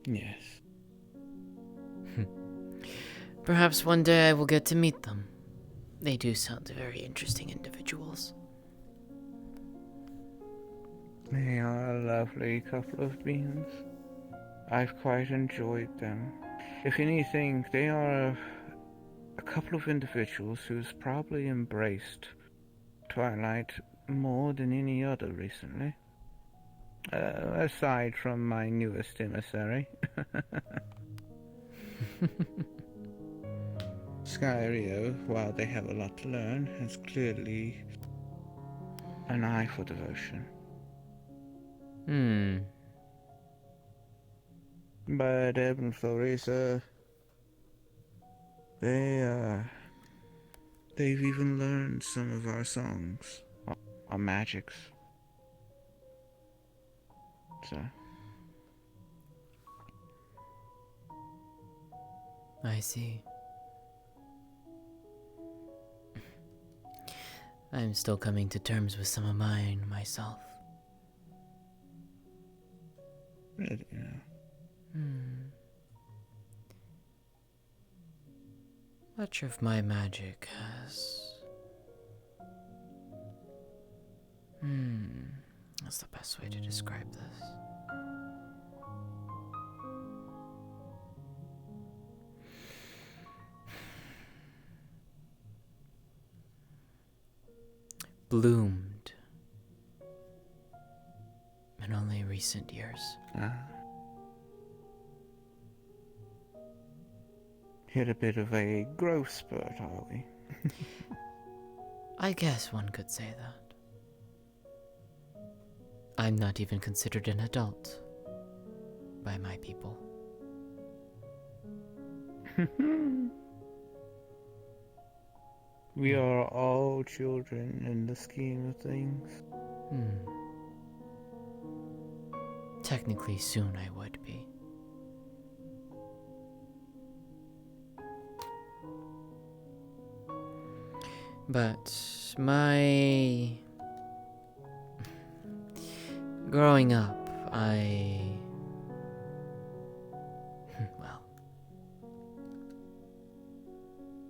Yes. Perhaps one day I will get to meet them. They do sound very interesting individuals. They are a lovely couple of beings. I've quite enjoyed them. If anything, they are a couple of individuals who's probably embraced Twilight more than any other recently. Aside from my newest emissary. Skyrio, while they have a lot to learn, has clearly an eye for devotion. But Ebb and Florisa, they've even learned some of our songs, our magics. So. I see. I'm still coming to terms with some of mine myself. Really, yeah. Much of my magic has... What's the best way to describe this? Bloomed in only recent years. Hit a bit of a growth spurt, are we? I guess one could say that. I'm not even considered an adult by my people. We are all children in the scheme of things. Technically, soon I would be. But my... growing up, well,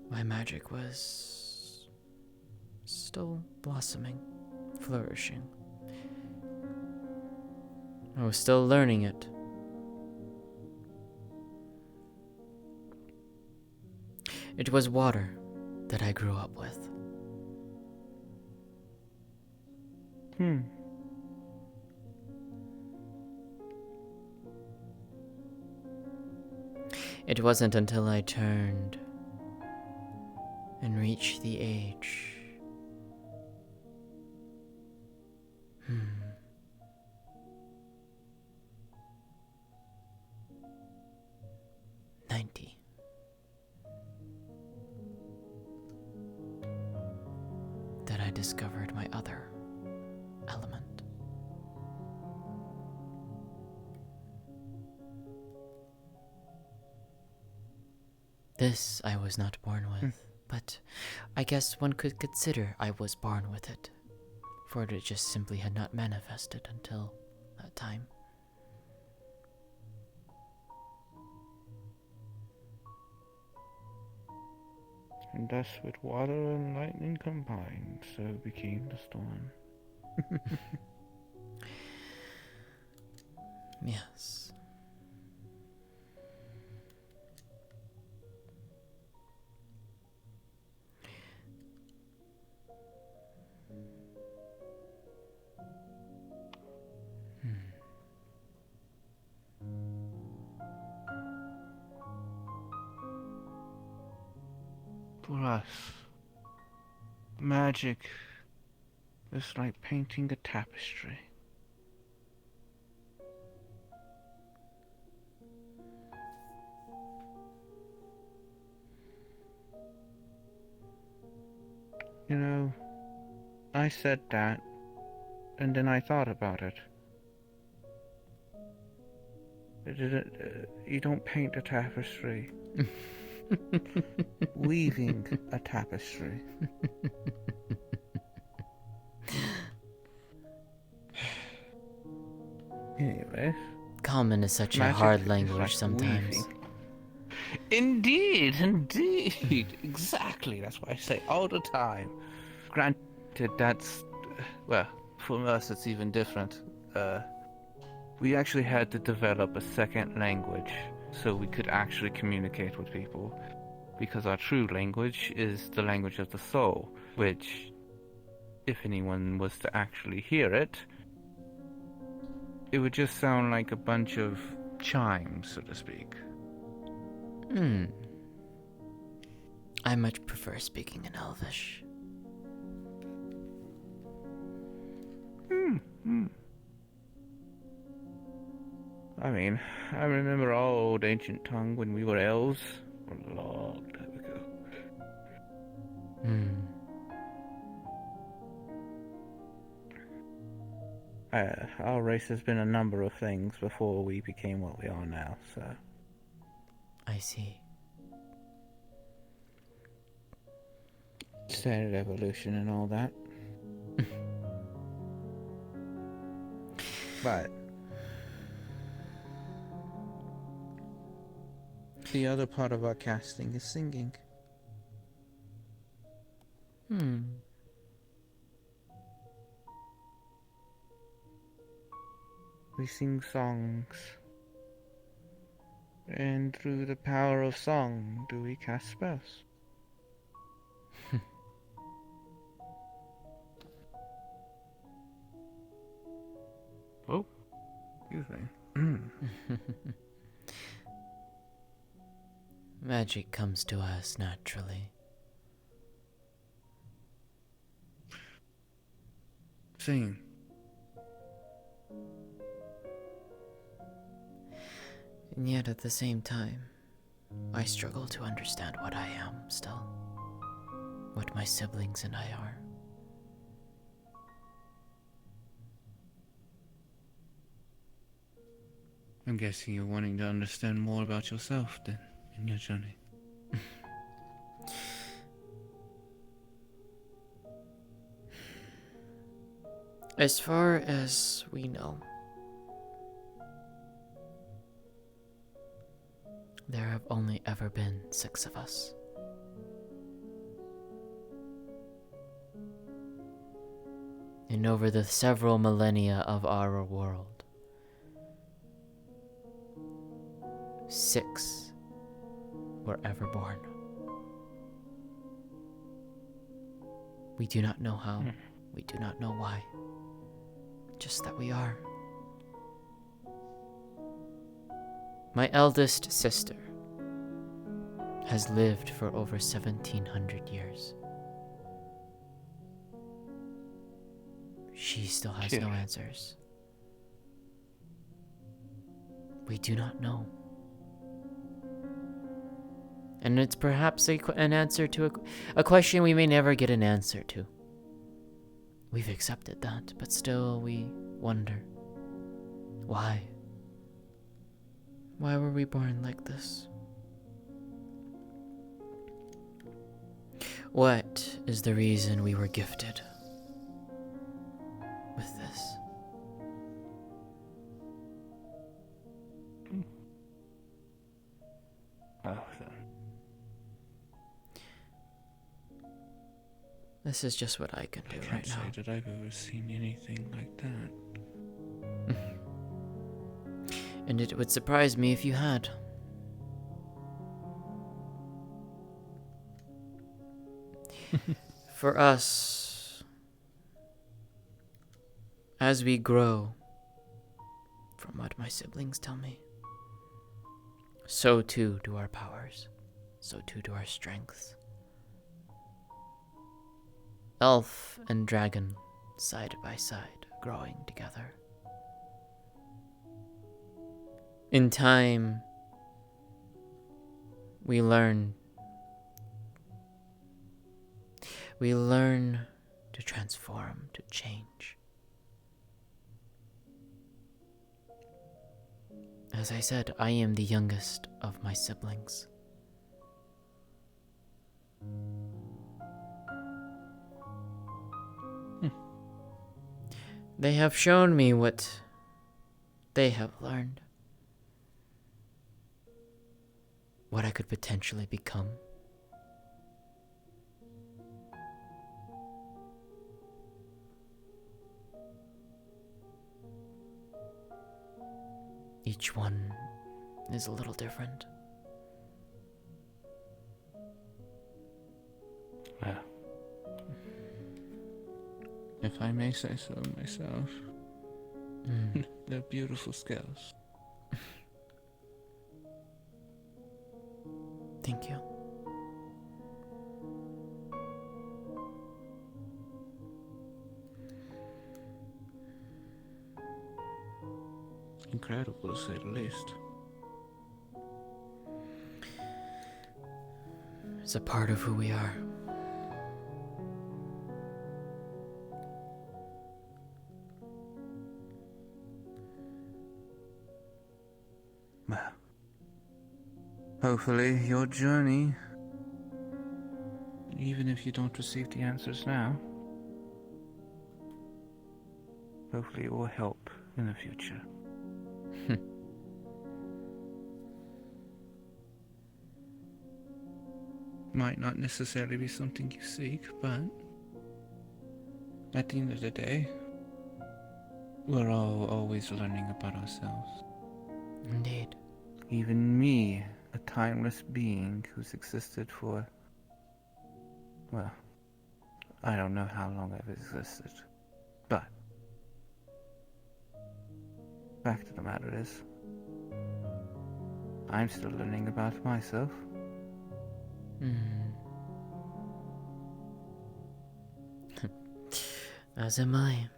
my magic was still blossoming, flourishing. I was still learning it. It was water that I grew up with. It wasn't until I turned and reached the age... 90. That I discovered my other element. This I was not born with, but I guess one could consider I was born with it, for it just simply had not manifested until that time. And thus with water and lightning combined, so became the storm. Yes. For us, magic is like painting a tapestry. You know, I said that, and then I thought about it. You don't paint a tapestry. Weaving a tapestry. Anyway. Common is such a Magic hard is language like sometimes. weaving. Indeed. Exactly. That's what I say all the time. Granted, that's... Well, for us it's even different. We actually had to develop a second language so we could actually communicate with people. Because our true language is the language of the soul, which, if anyone was to actually hear it, it would just sound like a bunch of chimes, so to speak. I much prefer speaking in Elvish. I mean, I remember our old ancient tongue when we were elves. A long time ago. Our race has been a number of things before we became what we are now, so... I see. Standard evolution and all that. But... the other part of our casting is singing. We sing songs. And through the power of song do we cast spells. Oh, excuse me. Magic comes to us naturally. Sing. And yet at the same time, I struggle to understand what I am still. What my siblings and I are. I'm guessing you're wanting to understand more about yourself then, in your journey. As far as we know, there have only ever been 6 of us. And over the several millennia of our world, 6 were ever born. We do not know how, we do not know why, just that we are. My eldest sister has lived for over 1700 years. She still has no answers. We do not know. And it's perhaps an answer to a question we may never get an answer to. We've accepted that, but still we wonder. Why? Why were we born like this? What is the reason we were gifted with this? This is just what I can do I right can't now. say that I've ever seen anything like that. And it would surprise me if you had. For us, as we grow, from what my siblings tell me, so too do our powers, so too do our strengths. Elf and dragon, side by side, growing together. In time, we learn to transform, to change. As I said, I am the youngest of my siblings. They have shown me what they have learned. What I could potentially become. Each one is a little different. Well, if I may say so myself, they're beautiful skills. Thank you. Incredible to say the least. It's a part of who we are. Well, hopefully your journey, even if you don't receive the answers now, hopefully it will help in the future. Might not necessarily be something you seek, but at the end of the day, we're all always learning about ourselves. Indeed. Even me, a timeless being who's existed for, well, I don't know how long I've existed, but fact of the matter is, I'm still learning about myself. As am I.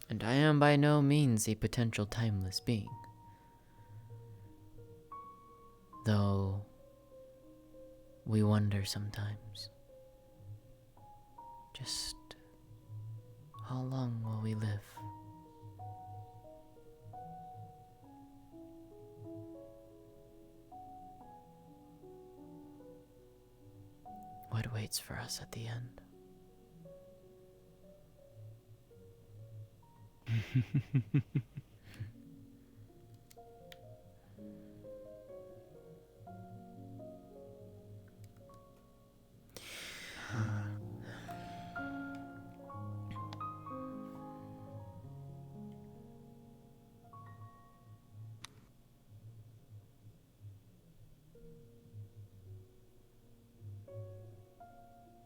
And I am by no means a potential timeless being. Though we wonder sometimes, just how long will we live? What waits for us at the end?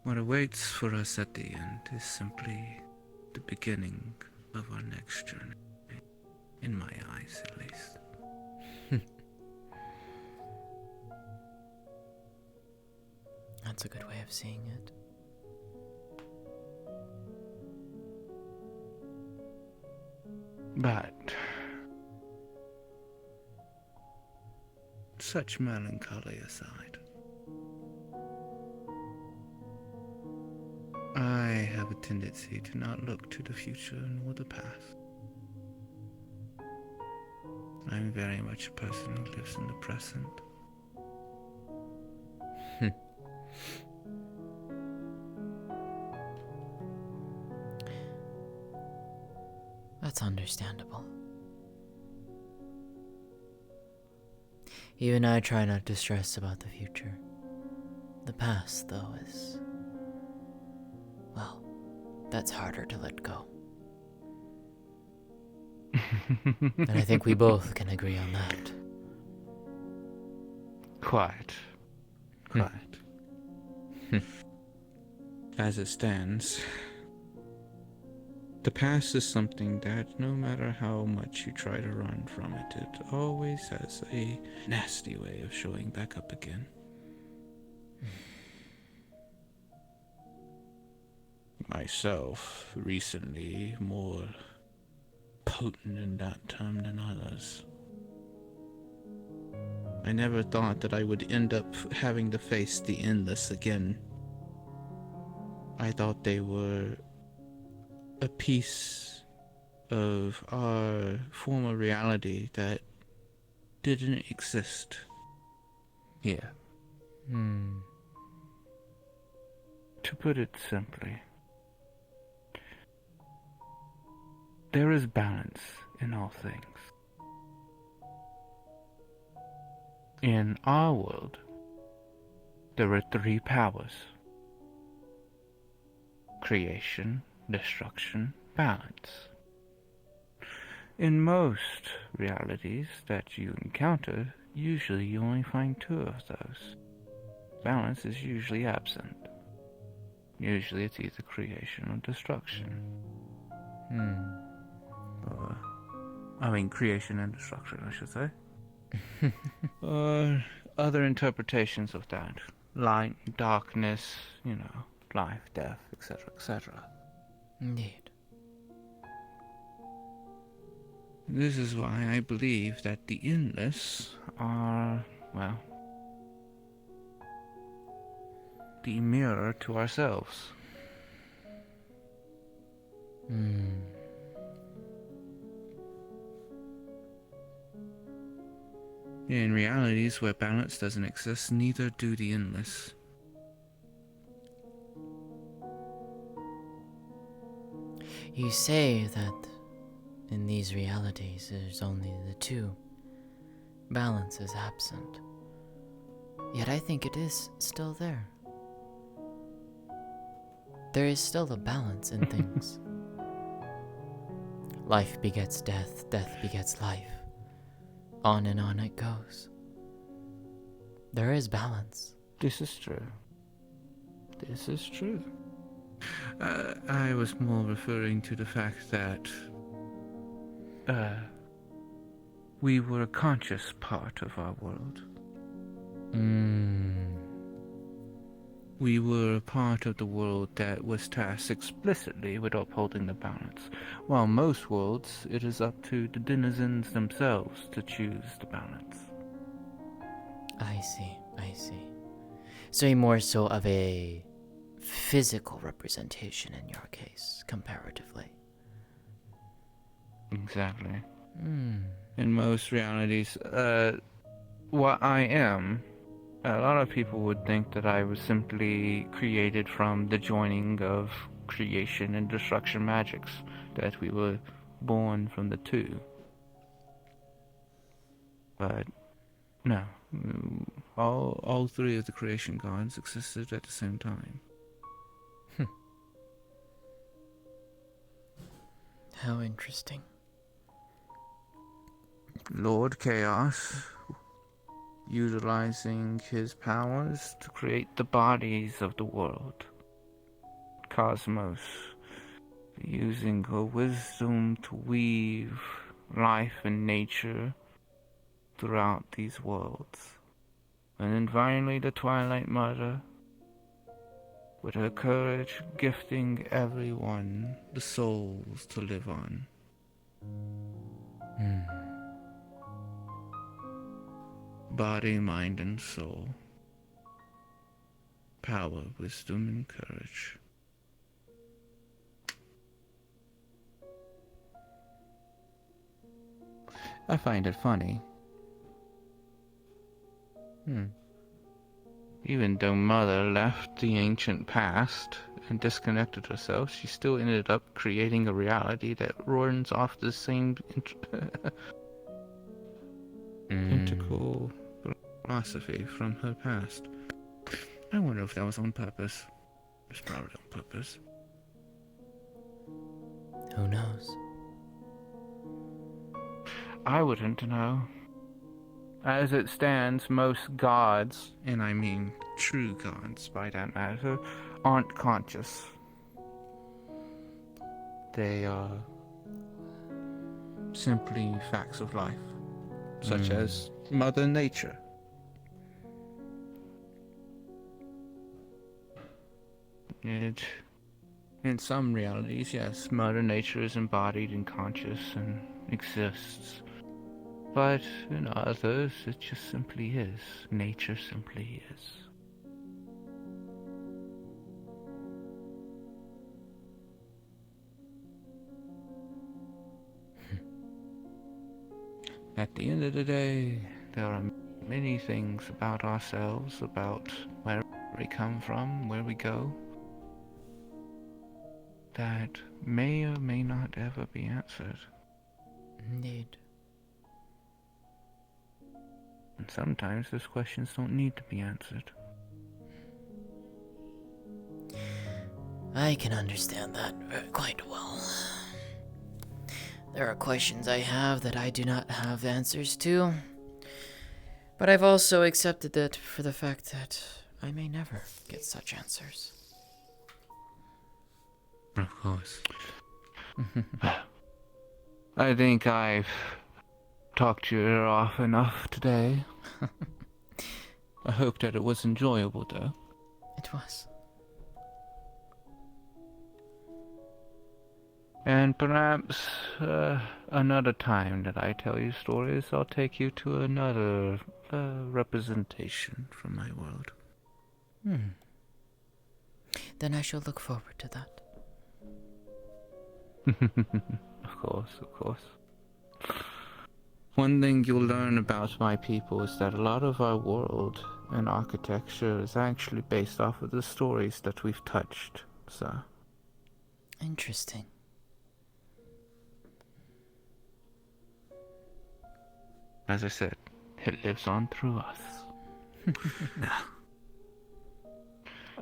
What awaits for us at the end is simply the beginning of our next journey. In my eyes, at least. That's a good way of seeing it. But such melancholy aside, I have a tendency to not look to the future nor the past. I'm very much a person who lives in the present. That's understandable. Even I try not to stress about the future. The past, though, is well, that's harder to let go. And I think we both can agree on that. Quite. As it stands, the past is something that no matter how much you try to run from it, it always has a nasty way of showing back up again. Myself, recently, more potent in that term than others. I never thought that I would end up having to face the endless again. I thought they were a piece of our former reality that didn't exist here. To put it simply, there is balance in all things. In our world, there are three powers: creation, destruction, balance. In most realities that you encounter, usually you only find two of those. Balance is usually absent. Usually it's either creation or destruction. Creation and destruction, I should say. Or other interpretations of that. Light, darkness, life, death, etc., etc. Indeed. This is why I believe that the endless are, well, the mirror to ourselves. In realities where balance doesn't exist, neither do the endless. You say that in these realities there's only the two. Balance is absent. Yet I think it is still there. There is still a balance in things. Life begets death, death begets life. On and on it goes. There is balance. This is true. This is true. I was more referring to the fact that we were a conscious part of our world. We were a part of the world that was tasked explicitly with upholding the balance, while most worlds it is up to the denizens themselves to choose the balance. I see. So you're more so of a physical representation in your case, comparatively. Exactly. In most realities, what I am, a lot of people would think that I was simply created from the joining of creation and destruction magics, that we were born from the two. But no, all three of the creation gods existed at the same time. How interesting. Lord Chaos, utilizing his powers to create the bodies of the world. Cosmos, using her wisdom to weave life and nature throughout these worlds. And then finally the Twilight Mother, with her courage gifting everyone the souls to live on. Body, mind, and soul. Power, wisdom, and courage. I find it funny. Even though Mother left the ancient past and disconnected herself, she still ended up creating a reality that runs off the same integral philosophy from her past. I wonder if that was on purpose. It's probably on purpose. Who knows? I wouldn't know. As it stands, most gods, and I mean true gods by that matter, aren't conscious. They are simply facts of life, such as Mother Nature. In some realities, yes, Mother Nature is embodied and conscious and exists. But in others, it just simply is. Nature simply is. At the end of the day, there are many things about ourselves, about where we come from, where we go, that may or may not ever be answered. Indeed. And sometimes those questions don't need to be answered. I can understand that quite well. There are questions I have that I do not have answers to. But I've also accepted that for the fact that I may never get such answers. Of course. I think I've talked your ear off enough today. I hope that it was enjoyable, though. It was. And perhaps another time that I tell you stories, I'll take you to another representation from my world. Then I shall look forward to that. Of course, of course. One thing you'll learn about my people is that a lot of our world and architecture is actually based off of the stories that we've touched, so... Interesting. As I said, it lives on through us.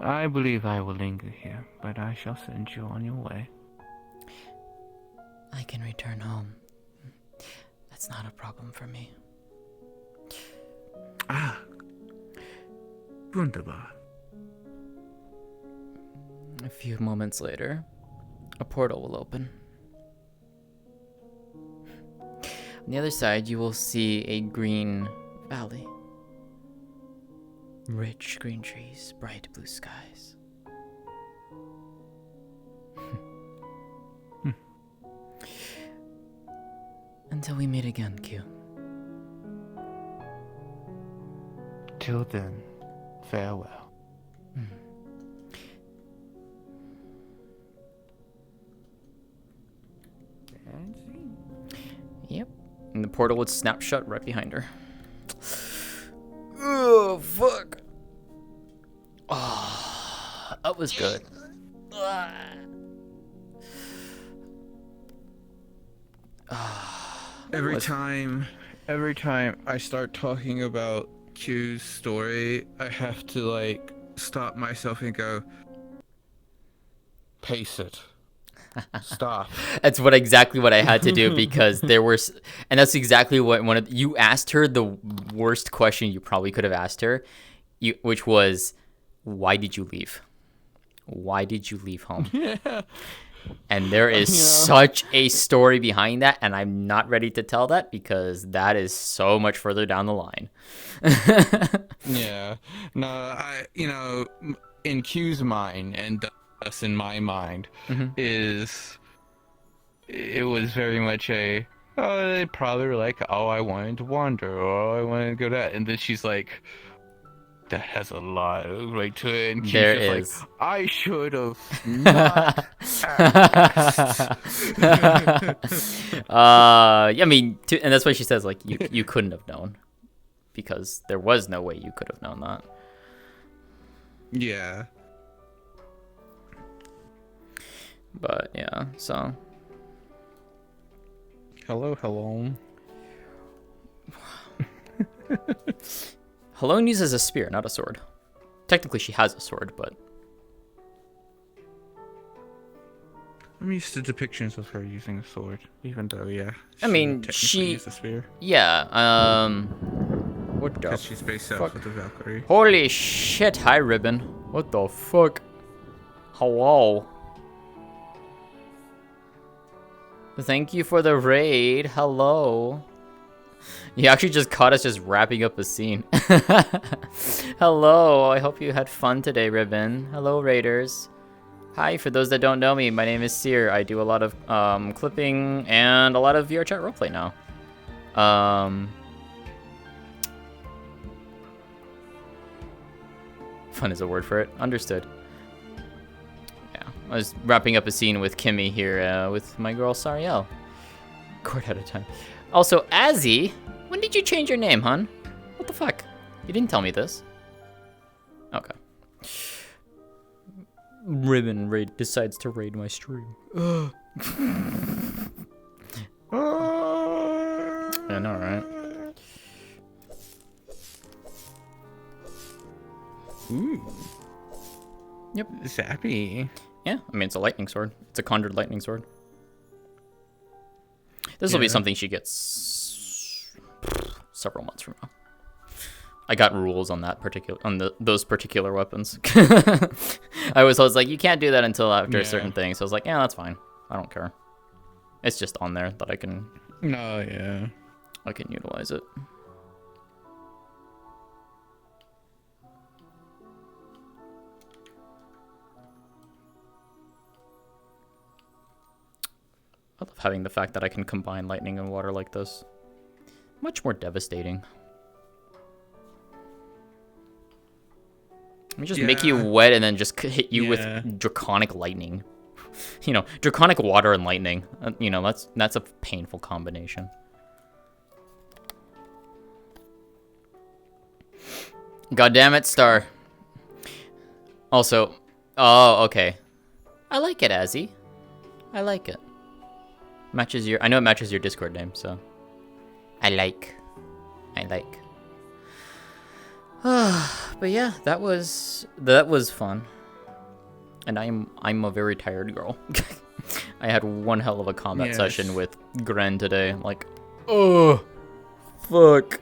I believe I will linger here, but I shall send you on your way. I can return home. That's not a problem for me. Ah, wunderbar. A few moments later, a portal will open. On the other side, you will see a green valley. Rich green trees, bright blue skies. Until we meet again, Kyou. Till then, farewell. Yep. And the portal would snap shut right behind her. Oh, fuck. Oh, that was good. Every time I start talking about Kyou's story, I have to, like, stop myself and go, pace it. Stop. That's exactly what I had to do, because there were, and that's exactly what you asked her the worst question you probably could have asked her, which was, why did you leave? Why did you leave home? Yeah. And there is such a story behind that, and I'm not ready to tell that because that is so much further down the line. Yeah. No, in Kyou's mind, and thus in my mind, it was very much they probably were like, oh, I wanted to wander, or I wanted to go that. And then she's like, that has a lot right to it. And there is. Like, I should have not I mean, and that's why she says, like, you couldn't have known, because there was no way you could have known that. Yeah. But yeah, so hello. Helone uses a spear, not a sword. Technically, she has a sword, but I'm used to depictions of her using a sword, even though, yeah. I mean, technically she. use a spear. Yeah. What the? Because she's based off of the Valkyrie. Holy shit! Hi, Ribbon. What the fuck? Hello. Thank you for the raid. Hello. You actually just caught us just wrapping up a scene. Hello. I hope you had fun today, Ribbon. Hello, raiders. Hi, for those that don't know me, my name is Seer. I do a lot of clipping and a lot of VR chat roleplay now. Fun is a word for it. Understood. Yeah, I was wrapping up a scene with Kimmy here with my girl Sariel. Quite out of time. Also, Azzy, when did you change your name, hun? What the fuck? You didn't tell me this. Okay. Ribbon decides to raid my stream. I know, right? Ooh. Yep. Zappy. Yeah, I mean, it's a lightning sword. It's a conjured lightning sword. This will be something she gets several months from now. I got rules on that those particular weapons. I was like, you can't do that until after a certain thing. So I was like, yeah, that's fine. I don't care. It's just on there that I can. No, yeah. I can utilize it. I love having the fact that I can combine lightning and water like this. Much more devastating. Let me just make you wet and then just hit you with draconic lightning. You know, draconic water and lightning. You know, that's a painful combination. God damn it, Star. Also, oh, okay. I like it, Azzy. I like it. Matches your. I know it matches your Discord name, so. I like. But yeah, that was fun. And I'm a very tired girl. I had one hell of a combat session with Gren today. Like, oh, fuck.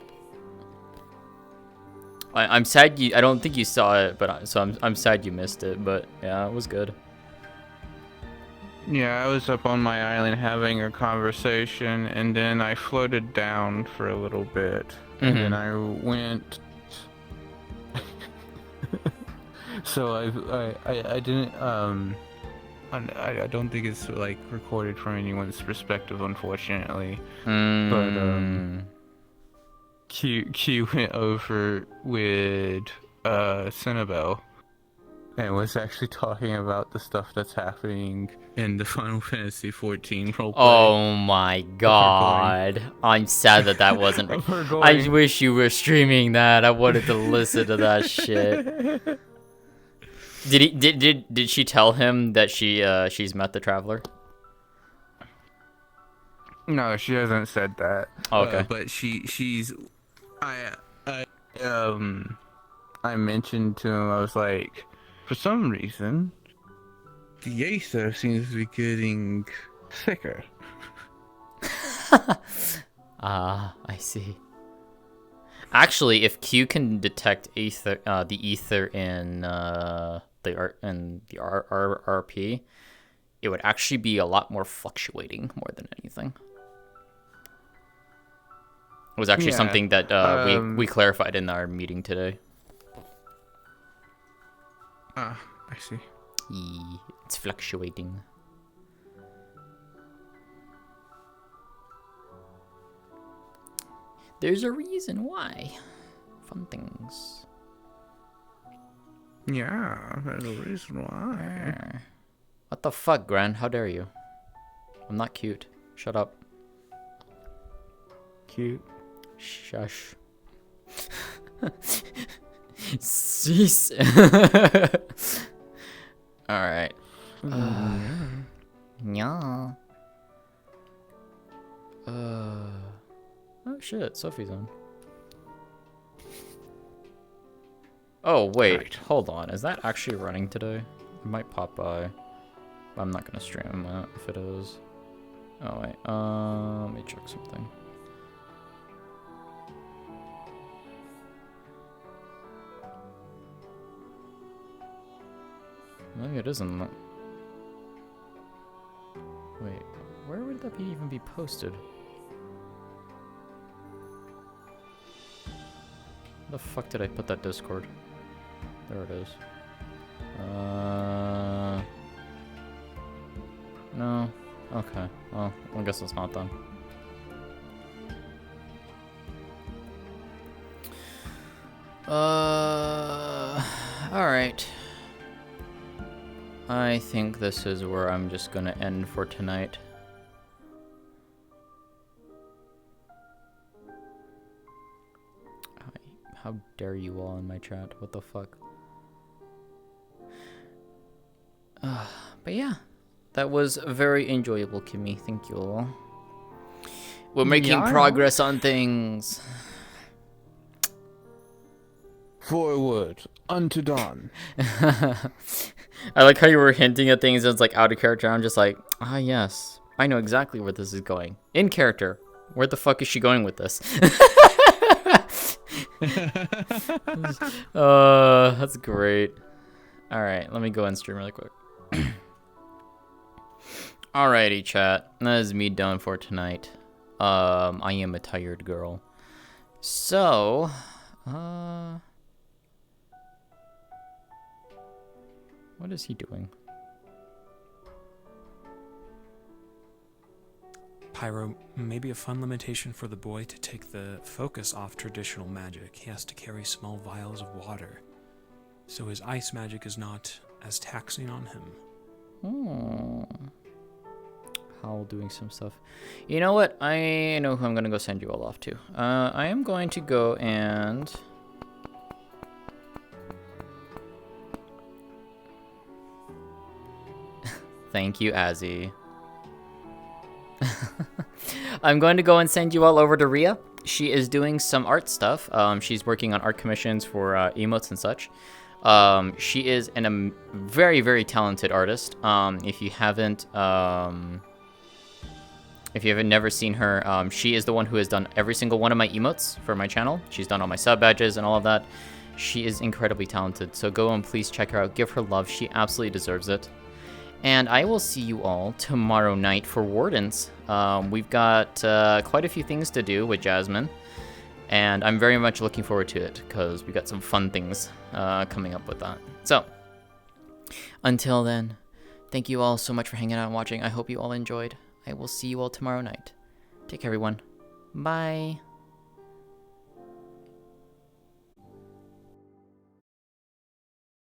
I'm sad I don't think you saw it, but I'm sad you missed it. But yeah, it was good. Yeah, I was up on my island having a conversation, and then I floated down for a little bit, and then I went. So I didn't I don't think it's like recorded from anyone's perspective, unfortunately. But Kyou went over with Cinnabelle and was actually talking about the stuff that's happening in the Final Fantasy XIV roleplay. Oh my god. I'm sad that wasn't. I wish you were streaming that. I wanted to listen to that shit. Did she tell him that she's met the Traveler? No, she hasn't said that. Oh, okay. But I mentioned to him, I was like, for some reason, the Aether seems to be getting thicker. I see. Actually, if Kyou can detect ether, the ether in the RP, it would actually be a lot more fluctuating more than anything. It was actually something that we clarified in our meeting today. I see. It's fluctuating. There's a reason why. Fun things. Yeah, there's a reason why. What the fuck, Gran? How dare you? I'm not cute. Shut up. Cute. Shush. Cease. Alright. Yeah. Oh shit, Sophie's on. Oh wait, hold on. Is that actually running today? It might pop by. I'm not gonna stream that if it is. Oh wait, let me check something. Maybe it isn't. Wait, where would that even be posted? Where the fuck did I put that Discord? There it is. No. Okay. Well, I guess it's not done. Alright. I think this is where I'm just gonna end for tonight. How dare you all in my chat? What the fuck? But yeah, that was very enjoyable, Kimmy. Thank you all. We're making progress on things. Forward unto dawn. I like how you were hinting at things that's like out of character. I'm just like, ah, yes, I know exactly where this is going. In character. Where the fuck is she going with this? That's great. All right, let me go and stream really quick. Alrighty, chat. That is me done for tonight. I am a tired girl. So, what is he doing? Pyro, maybe a fun limitation for the boy to take the focus off traditional magic. He has to carry small vials of water, so his ice magic is not as taxing on him. Howl doing some stuff. You know what? I know who I'm gonna go send you all off to. I am going to go and... Thank you, Azzy. I'm going to go and send you all over to Rhea. She is doing some art stuff. She's working on art commissions for emotes and such. She is a very, very talented artist. If you haven't never seen her, she is the one who has done every single one of my emotes for my channel. She's done all my sub badges and all of that. She is incredibly talented. So go and please check her out. Give her love. She absolutely deserves it. And I will see you all tomorrow night for Wardens. We've got quite a few things to do with Jasmine. And I'm very much looking forward to it because we got some fun things coming up with that. So, until then, thank you all so much for hanging out and watching. I hope you all enjoyed. I will see you all tomorrow night. Take care, everyone. Bye.